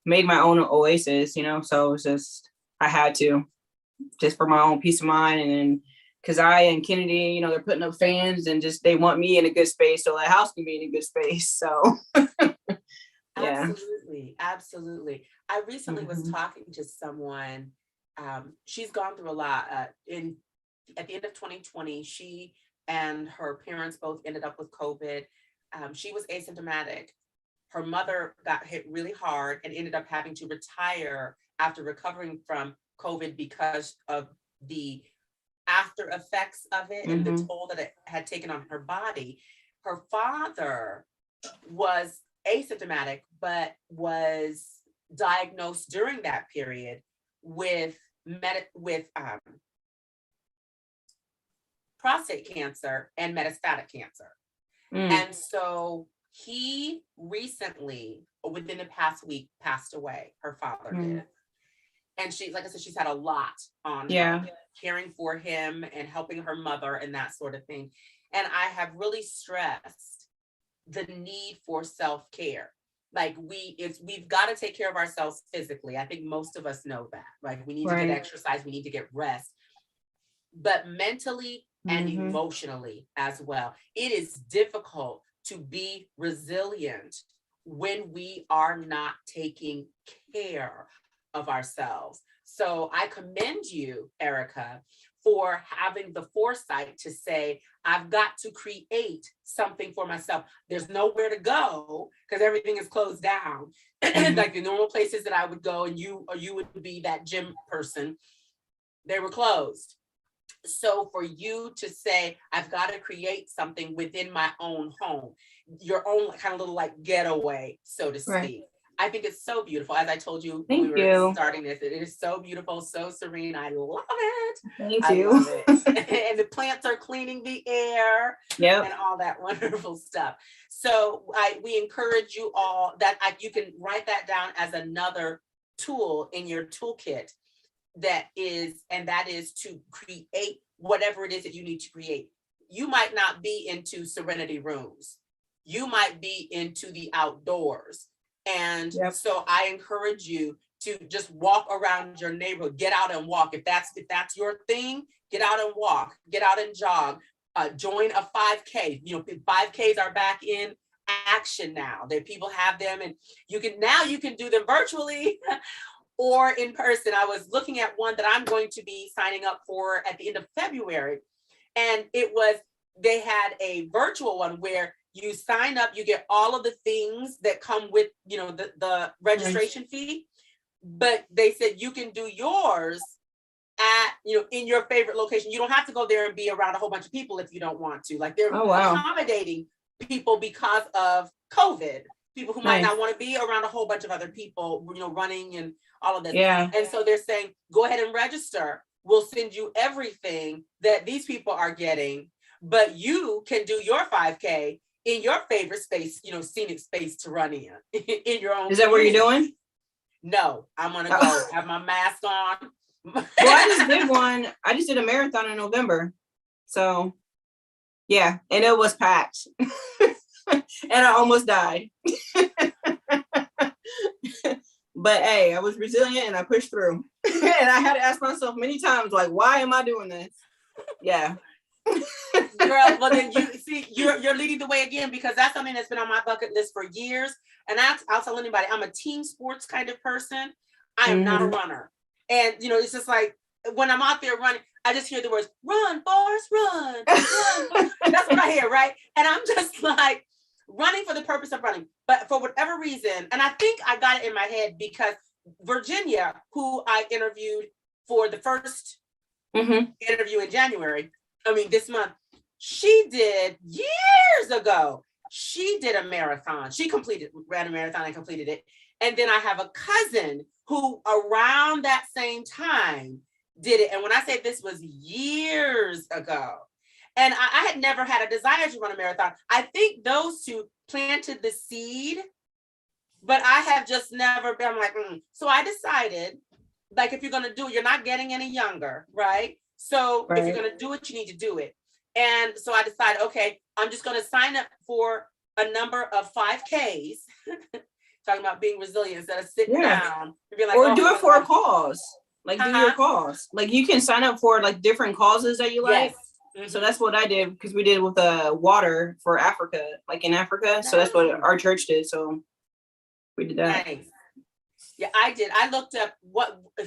made my own oasis, you know. So it was just, I had to, just for my own peace of mind. And then because I and Kennedy, you know, they're putting up fans and just they want me in a good space so the house can be in a good space. So yeah. Absolutely. I recently was talking to someone, she's gone through a lot. At the end of 2020, she and her parents both ended up with COVID. She was asymptomatic. Her mother got hit really hard and ended up having to retire after recovering from COVID because of the after effects of it and the toll that it had taken on her body. Her father was asymptomatic, but was diagnosed during that period with prostate cancer and metastatic cancer. And so he recently, within the past week, passed away. Her father did. And she, like I said, she's had a lot on her, caring for him and helping her mother and that sort of thing. And I have really stressed the need for self-care. Like we've got to take care of ourselves physically. I think most of us know that. Like we need to get exercise, we need to get rest, but mentally and emotionally as well. It is difficult to be resilient when we are not taking care of ourselves. So I commend you, Erica, for having the foresight to say, I've got to create something for myself. There's nowhere to go because everything is closed down. Like the normal places that I would go, and you would be that gym person, they were closed. So for you to say, I've got to create something within my own home, your own kind of little like getaway, so to speak. I think it's so beautiful. As I told you when we were starting this, it is so beautiful, so serene. I love it. Thank you. Love it. And the plants are cleaning the air and all that wonderful stuff. So we encourage you all that you can write that down as another tool in your toolkit. That is to create whatever it is that you need to create. You might not be into serenity rooms. You might be into the outdoors. And so I encourage you to just walk around your neighborhood, get out and walk. If that's your thing, get out and walk, get out and jog, join a 5K. You know, 5Ks are back in action now. That people have them, and you can do them virtually or in person. I was looking at one that I'm going to be signing up for at the end of February. And they had a virtual one where you sign up, you get all of the things that come with, you know, the registration fee, but they said you can do yours at, you know, in your favorite location. You don't have to go there and be around a whole bunch of people if you don't want to. Like they're accommodating people because of COVID, people who might not want to be around a whole bunch of other people, you know, running and all of this. And so they're saying, go ahead and register. We'll send you everything that these people are getting, but you can do your 5K in your favorite space, scenic space to run in your own. Is that what you're doing? No, I'm going to go have my mask on. Well, I just did one. I just did a marathon in November. So, yeah, and it was packed. And I almost died. But hey, I was resilient and I pushed through. And I had to ask myself many times, like, why am I doing this? Yeah. Girl, well then you're leading the way again, because that's something that's been on my bucket list for years. And I'll tell anybody, I'm a team sports kind of person. I am not a runner. And it's just like when I'm out there running, I just hear the words, run, Forrest, run, run, Forrest. That's what I hear, right? And I'm just like running for the purpose of running. But for whatever reason, and I think I got it in my head because Virginia, who I interviewed for the first interview in January, this month, she did years ago. She did a marathon. She ran a marathon and completed it. And then I have a cousin who around that same time did it. And when I say this was years ago, and I had never had a desire to run a marathon. I think those two planted the seed, but I have just never been like, So I decided, like, if you're going to do it, you're not getting any younger, right? So if you're going to do it, you need to do it. And so I decided, okay, I'm just going to sign up for a number of 5Ks, talking about being resilient instead of sitting down. And be like, or do it for a cause. Like, do your cause. Like, you can sign up for, like, different causes that you like. Yes. So that's what I did, because we did with water for Africa, like in Africa. Nice. So that's what our church did. So we did that. Nice. Yeah, I did. I looked up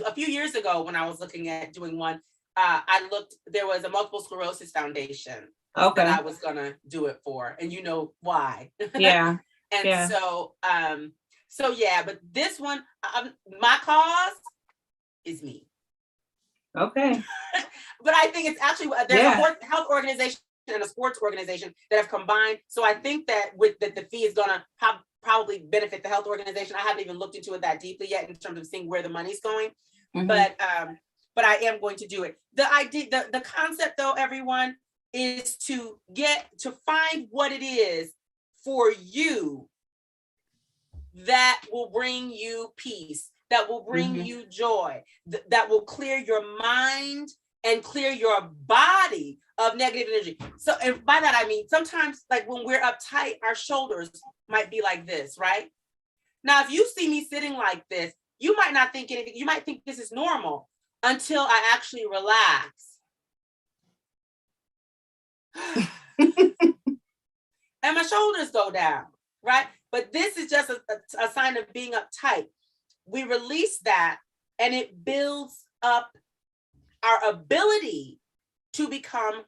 a few years ago when I was looking at doing one. There was a multiple sclerosis foundation that I was gonna do it for, and you know why. Yeah. And so but this one, my cause is me. Okay. But I think it's actually there's a health organization and a sports organization that have combined. So I think that the fee is gonna probably benefit the health organization. I haven't even looked into it that deeply yet in terms of seeing where the money's going. But I am going to do it. The idea, the concept though, everyone, is to find what it is for you that will bring you peace, that will bring you joy, that will clear your mind and clear your body of negative energy. So, and by that, I mean, sometimes like when we're uptight, our shoulders might be like this, right? Now, if you see me sitting like this, you might not think anything. You might think this is normal until I actually relax. And my shoulders go down, right? But this is just a sign of being uptight. We release that and it builds up our ability to become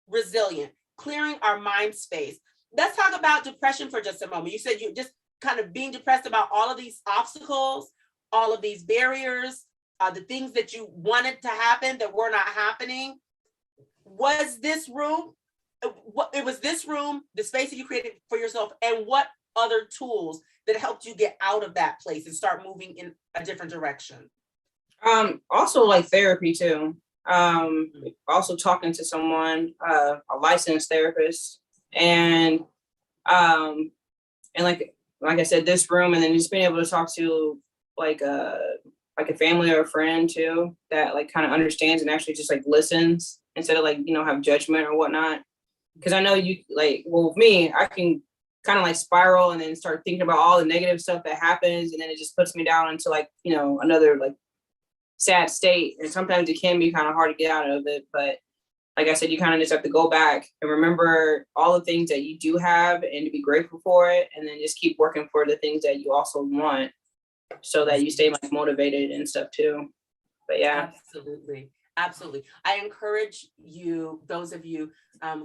resilient, clearing our mind space. Let's talk about depression for just a moment. You said you're just kind of being depressed about all of these obstacles, all of these barriers, the things that you wanted to happen that were not happening. Was this room, it was this room, the space that you created for yourself, and what other tools that helped you get out of that place and start moving in a different direction? Also like therapy too. Also talking to someone, a licensed therapist, and like I said, this room, and then just being able to talk to like a family or a friend too, that like kind of understands and actually just like listens instead of like, have judgment or whatnot. Because I know you with me, I can kind of like spiral and then start thinking about all the negative stuff that happens, and then it just puts me down into like, another like sad state. And sometimes it can be kind of hard to get out of it, but like I said, you kind of just have to go back and remember all the things that you do have and to be grateful for it, and then just keep working for the things that you also want, so that you stay like motivated and stuff too. But yeah, absolutely. I encourage you, those of you, I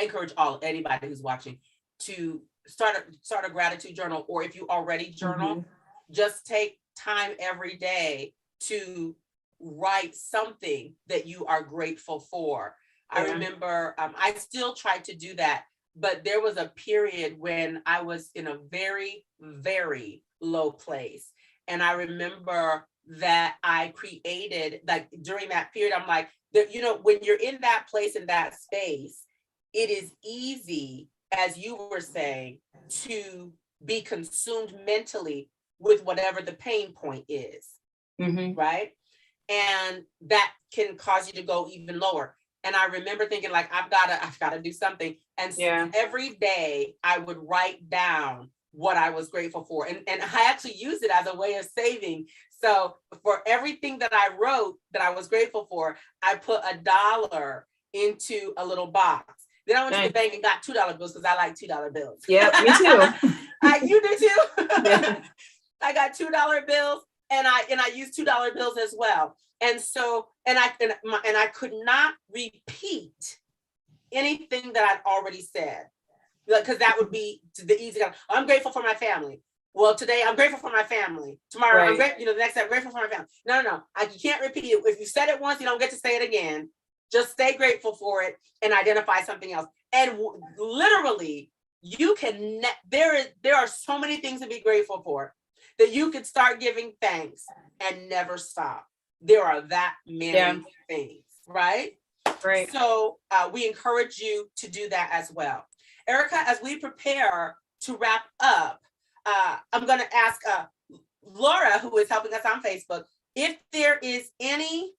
encourage anybody who's watching to start a gratitude journal, or if you already journal, just take time every day to write something that you are grateful for. I remember I still try to do that, but there was a period when I was in a very, very low place. And I remember that I created, like during that period. I'm like, you know, when you're in that place, in that space, it is easy, as you were saying, to be consumed mentally with whatever the pain point is, right? And that can cause you to go even lower. And I remember thinking, like, I've got to do something. And every day I would write down what I was grateful for. And I actually used it as a way of saving. So for everything that I wrote that I was grateful for, I put $1 into a little box. Then I went to the bank and got $2 bills because I like $2 bills. Yeah, me too. You do too? Yeah. I got $2 bills, and I used $2 bills as well. And so, and I could not repeat anything that I'd already said, because that would be the easy. I'm grateful for my family. Well, today I'm grateful for my family. Tomorrow, I'm grateful. The next day I'm grateful for my family. No. You can't repeat it. If you said it once, you don't get to say it again. Just stay grateful for it and identify something else. And literally, you can. There are so many things to be grateful for that you could start giving thanks and never stop. There are that many things, right? Right. So we encourage you to do that as well. Erica, as we prepare to wrap up, I'm going to ask Laura, who is helping us on Facebook, if there is anyone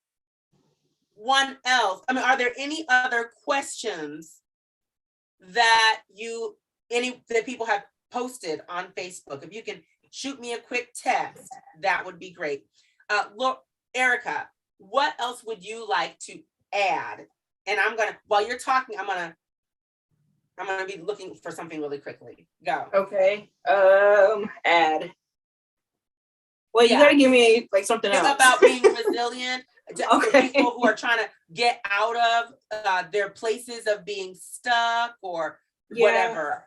else. I mean, are there any other questions that that people have posted on Facebook? If you can shoot me a quick text, that would be great. Erica, what else would you like to add? And while you're talking, I'm gonna be looking for something really quickly. Go. Okay. Add. Well, you gotta give me like something else about being resilient. Okay. For people who are trying to get out of their places of being stuck or whatever.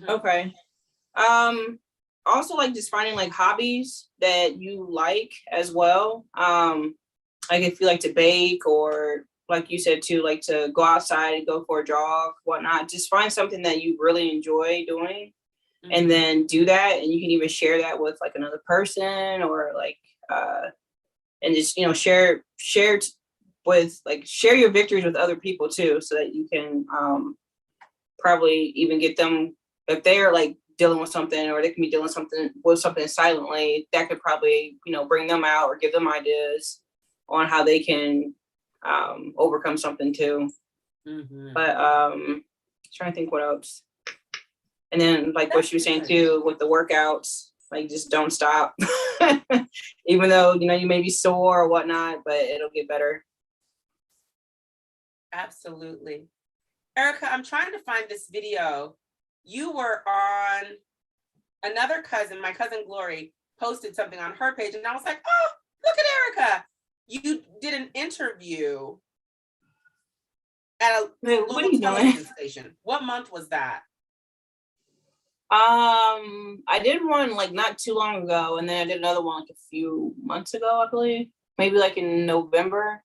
Okay. Also, like, just finding like hobbies that you like as well. Like if you like to bake, or like you said too, like to go outside and go for a jog, whatnot. Just find something that you really enjoy doing, and then do that. And you can even share that with like another person, or like and just, you know, share your victories with other people too, so that you can probably even get them, if they're like dealing with something, or they can be dealing with something silently, that could probably, you know, bring them out or give them ideas on how they can overcome something too. But trying to think what else. And then like what she was saying too with the workouts, like just don't stop. Even though, you know, you may be sore or whatnot, but it'll get better. Absolutely. Erica, I'm trying to find this video. You were on another cousin, my cousin Glory, posted something on her page, and I was like, oh, look at Erica. You did an interview at a local television station. What month was that? I did one like not too long ago, and then I did another one like a few months ago, I believe, maybe like in November.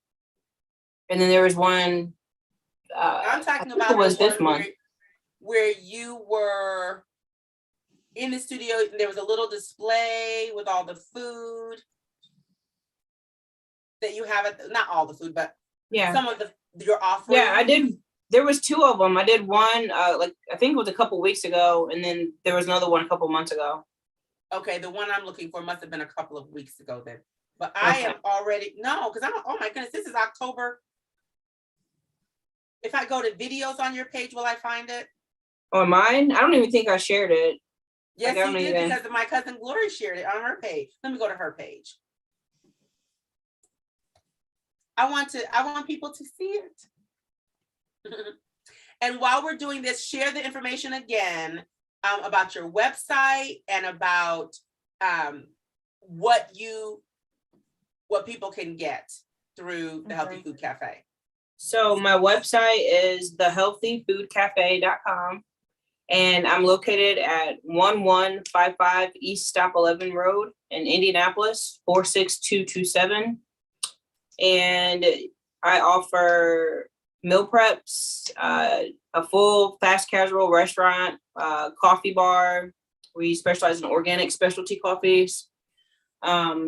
And then there was one. I'm talking about it was this month where you were in the studio, and there was a little display with all the food that you have not all the food, but some of your offerings. Yeah, I did. There was two of them. I did one, like I think it was a couple weeks ago, and then there was another one a couple months ago. Okay, the one I'm looking for must have been a couple of weeks ago then. But I am already, because oh my goodness, this is October. If I go to videos on your page, will I find it? On mine? I don't even think I shared it. Yes, you did, because my cousin Glory shared it on her page. Let me go to her page. I want people to see it. And while we're doing this, share the information again about your website and about what people can get through the Healthy Food Cafe. So my website is thehealthyfoodcafe.com, and I'm located at 1155 East Stop 11 Road in Indianapolis, 46227. And I offer meal preps, a full fast casual restaurant, coffee bar. We specialize in organic specialty coffees.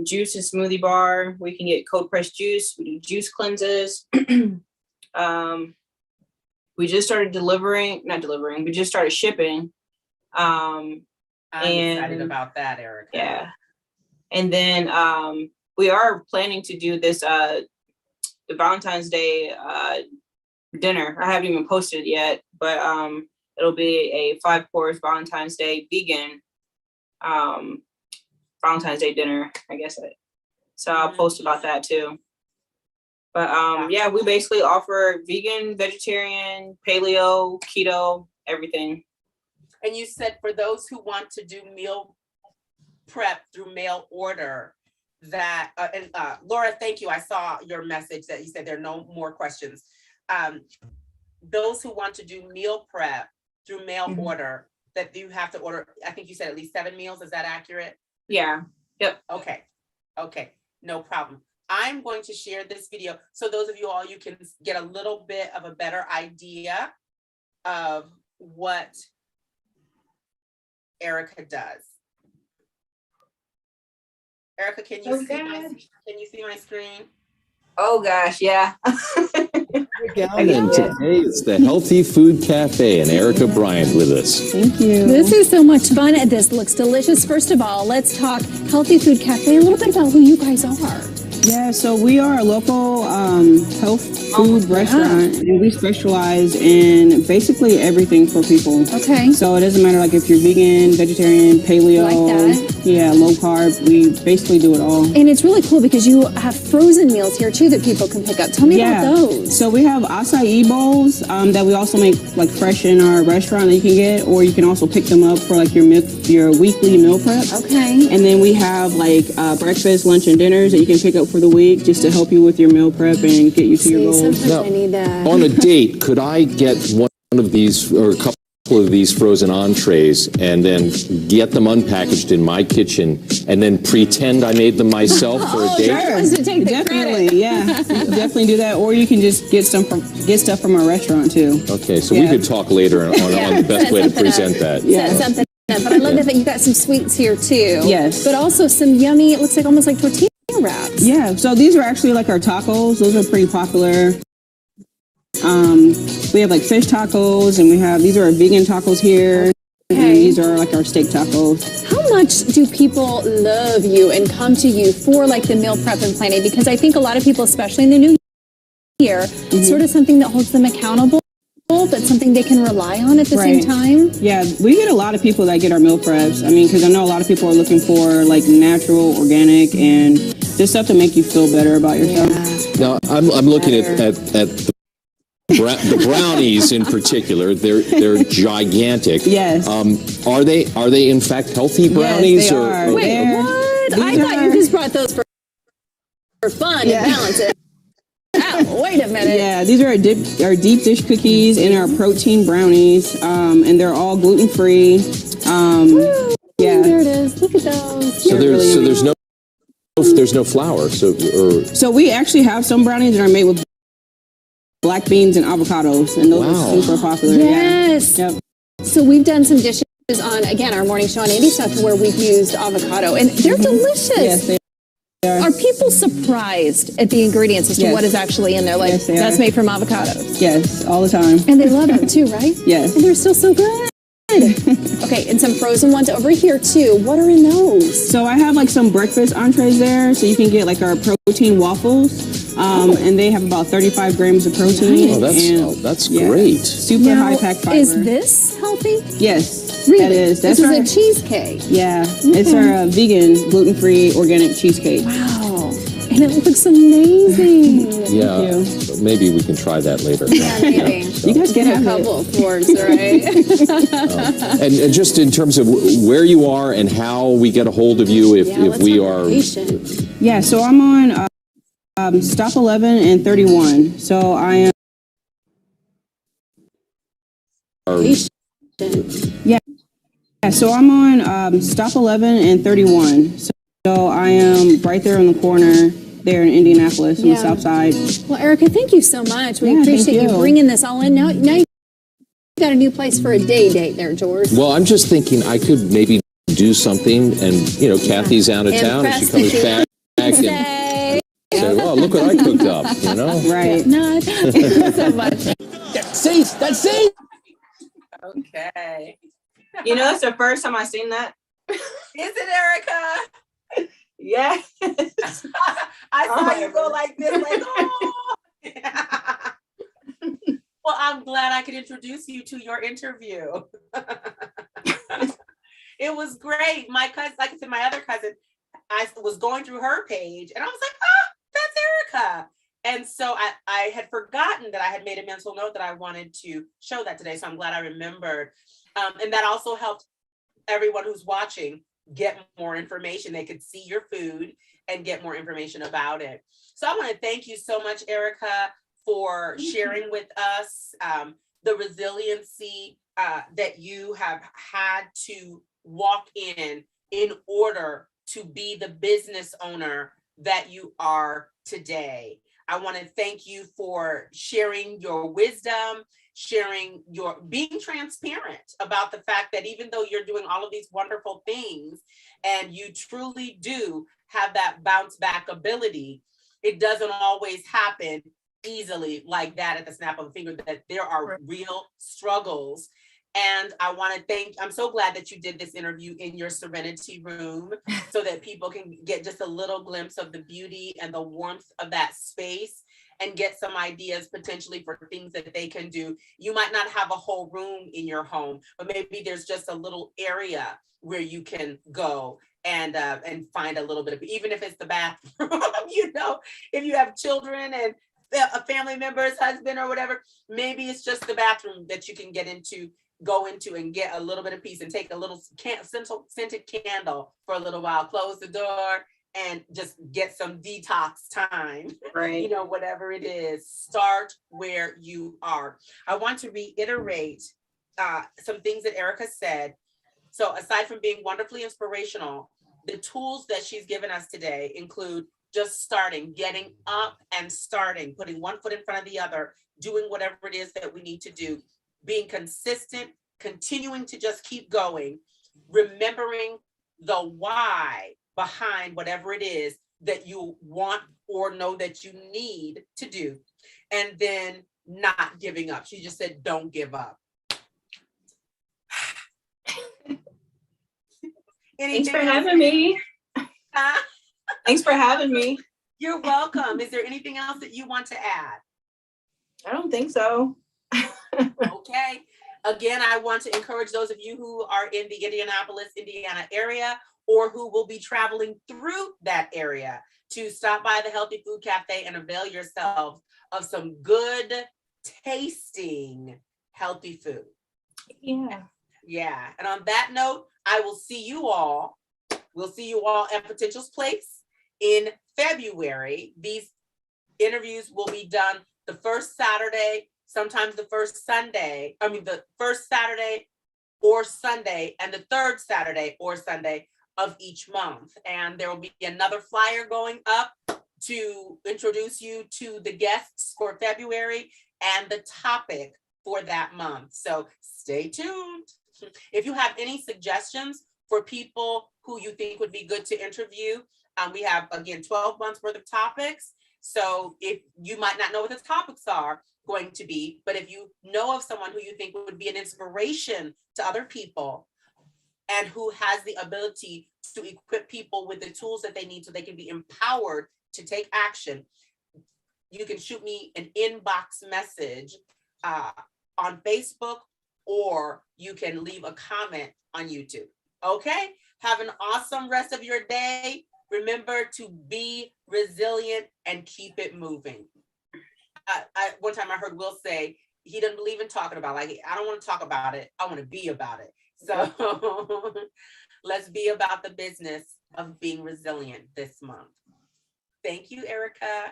juice and smoothie bar. We can get cold pressed juice. We do juice cleanses. We just started we just started shipping. I'm excited about that, Erica. Yeah. And then we are planning to do this the Valentine's Day dinner. I haven't even posted it yet, but it'll be a 5-course Valentine's Day vegan Valentine's Day dinner, I guess. So I'll post about that too. But yeah, we basically offer vegan, vegetarian, paleo, keto, everything. And you said for those who want to do meal prep through mail order, that and Laura, thank you. I saw your message that you said there are no more questions. Those who want to do meal prep through mail order, that you have to order, I think you said at least 7 meals. Is that accurate? Yeah. Yep. Okay. No problem. I'm going to share this video so those of you all, you can get a little bit of a better idea of what Erica does. Erica, can you see my screen? Oh gosh, yeah. And today it's the Healthy Food Cafe and Erica Bryant with us. Thank you. This is so much fun and this looks delicious. First of all, let's talk Healthy Food Cafe, a little bit about who you guys are. Yeah, so we are a local health food restaurant, and we specialize in basically everything for people. Okay. So it doesn't matter like if you're vegan, vegetarian, paleo, Like that. Yeah, low carb. We basically do it all. And it's really cool because you have frozen meals here too that people can pick up. Tell me about those. So we have acai bowls that we also make like fresh in our restaurant that you can get, or you can also pick them up for like your weekly meal prep. Okay. And then we have like breakfast, lunch, and dinners that you can pick up for the week just to help you with your meal prep and get you to your goals. Sometimes Now, I need that. On a date, could I get one of these or a couple of these frozen entrees and then get them unpackaged in my kitchen and then pretend I made them myself for a date? Sure. Wants to take the Definitely, credit. yeah. You can definitely do that, or you can just get stuff from our restaurant too. Okay, so we could talk later on the best way to present that. Set something up. But I love that you got some sweets here too. Yes. But also some yummy, it looks like almost like tortilla wraps. Yeah, so these are actually like our tacos. Those are pretty popular. We have like fish tacos, and these are our vegan tacos here. Okay. And these are like our steak tacos. How much do people love you and come to you for like the meal prep and planning? Because I think a lot of people, especially in the new year, it's sort of something that holds them accountable, but something they can rely on at the same time. Yeah, we get a lot of people that get our meal preps. I mean, because I know a lot of people are looking for like natural, organic, and just stuff to make you feel better about yourself. Yeah. Now, I'm looking at the brownies in particular. They're gigantic. Yes. Are they in fact healthy brownies? Yes, they are. Wait, what? I thought you just brought those for fun and balance it. Oh, wait a minute. Yeah, these are our deep dish cookies and our protein brownies, and they're all gluten free. Yeah, there it is. Look at those. So there's no flour. So we actually have some brownies that are made with black beans and avocados, and those are super popular. Yes. Yeah. Yep. So we've done some dishes on, again, our morning show on Indie Stuff where we've used avocado, and they're delicious. Yes, they are. Are people surprised at the ingredients as to what is actually in there? Like, Yes, they that's are. made from avocados. Yes, all the time. And they love them too, right? Yes. And they're still so good. Okay, and some frozen ones over here too. What are in those? So I have like some breakfast entrees there, so you can get like our protein waffles, and they have about 35 grams of protein. Oh, that's great. Super high pack fiber. Is this healthy? Yes, Really? that is. This is a cheesecake. Yeah, it's our vegan, gluten-free, organic cheesecake. Wow. And it looks amazing. Yeah, maybe we can try that later. Yeah, maybe. You guys can have a couple, it. of course, right? And just in terms of where you are and how we get a hold of you if we are. Yeah, so I'm on stop 11 and 31. So I am. Yeah, so I'm on stop 11 and 31. So I am right there on the corner there in Indianapolis on the south side. Well, Erica, thank you so much. We appreciate you bringing this all in. Now you got a new place for a date there, George. Well, I'm just thinking I could maybe do something, and you know, Kathy's out of town, and she comes back and say, "Oh, look what I cooked up," you know? Right. No, thank you so much. That's safe. Okay. You know, that's the first time I've seen that. Is it, Erica? Yeah. I saw you go like this, like, oh. Well, I'm glad I could introduce you to your interview. It was great. My cousin, like I said, my other cousin, I was going through her page and I was like, oh, that's Erica. And so I had forgotten that I had made a mental note that I wanted to show that today. So I'm glad I remembered. And that also helped everyone who's watching get more information. They could see your food and get more information about it. So I want to thank you so much, Erica, for sharing with us the resiliency that you have had to walk in order to be the business owner that you are today. I want to thank you for sharing your wisdom, being transparent about the fact that even though you're doing all of these wonderful things and you truly do have that bounce back ability, it doesn't always happen easily like that at the snap of a finger, that there are real struggles. And I'm so glad that you did this interview in your Serenity room so that people can get just a little glimpse of the beauty and the warmth of that space and get some ideas potentially for things that they can do. You might not have a whole room in your home, but maybe there's just a little area where you can go and find a little bit of, even if it's the bathroom, you know, if you have children and a family member's husband or whatever, maybe it's just the bathroom that you can go into and get a little bit of peace and take a little scented candle for a little while, close the door and just get some detox time, Right. You know, whatever it is, start where you are. I want to reiterate some things that Erica said. So aside from being wonderfully inspirational, the tools that she's given us today include just starting, getting up and starting, putting one foot in front of the other, doing whatever it is that we need to do, being consistent, continuing to just keep going, remembering the why behind whatever it is that you want or know that you need to do, and then not giving up. She just said, don't give up. Thanks for having me. Huh? Thanks for having me. You're welcome. Is there anything else that you want to add? I don't think so. Okay. Again, I want to encourage those of you who are in the Indianapolis, Indiana area, or who will be traveling through that area to stop by the Healthy Food Cafe and avail yourselves of some good tasting healthy food. Yeah. Yeah. And on that note, I will see you all. We'll see you all at Potential's Place in February. These interviews will be done the first Saturday, sometimes the first Saturday or Sunday, and the third Saturday or Sunday of each month. And there will be another flyer going up to introduce you to the guests for February and the topic for that month. So stay tuned. If you have any suggestions for people who you think would be good to interview, we have, again, 12 months worth of topics. So if you might not know what the topics are going to be, but if you know of someone who you think would be an inspiration to other people and who has the ability to equip people with the tools that they need so they can be empowered to take action, you can shoot me an inbox message on Facebook, or you can leave a comment on YouTube. Okay? Have an awesome rest of your day. Remember to be resilient and keep it moving. One time I heard Will say he doesn't believe in talking about, like, I don't want to talk about it. I want to be about it. So let's be about the business of being resilient this month. Thank you, Erica.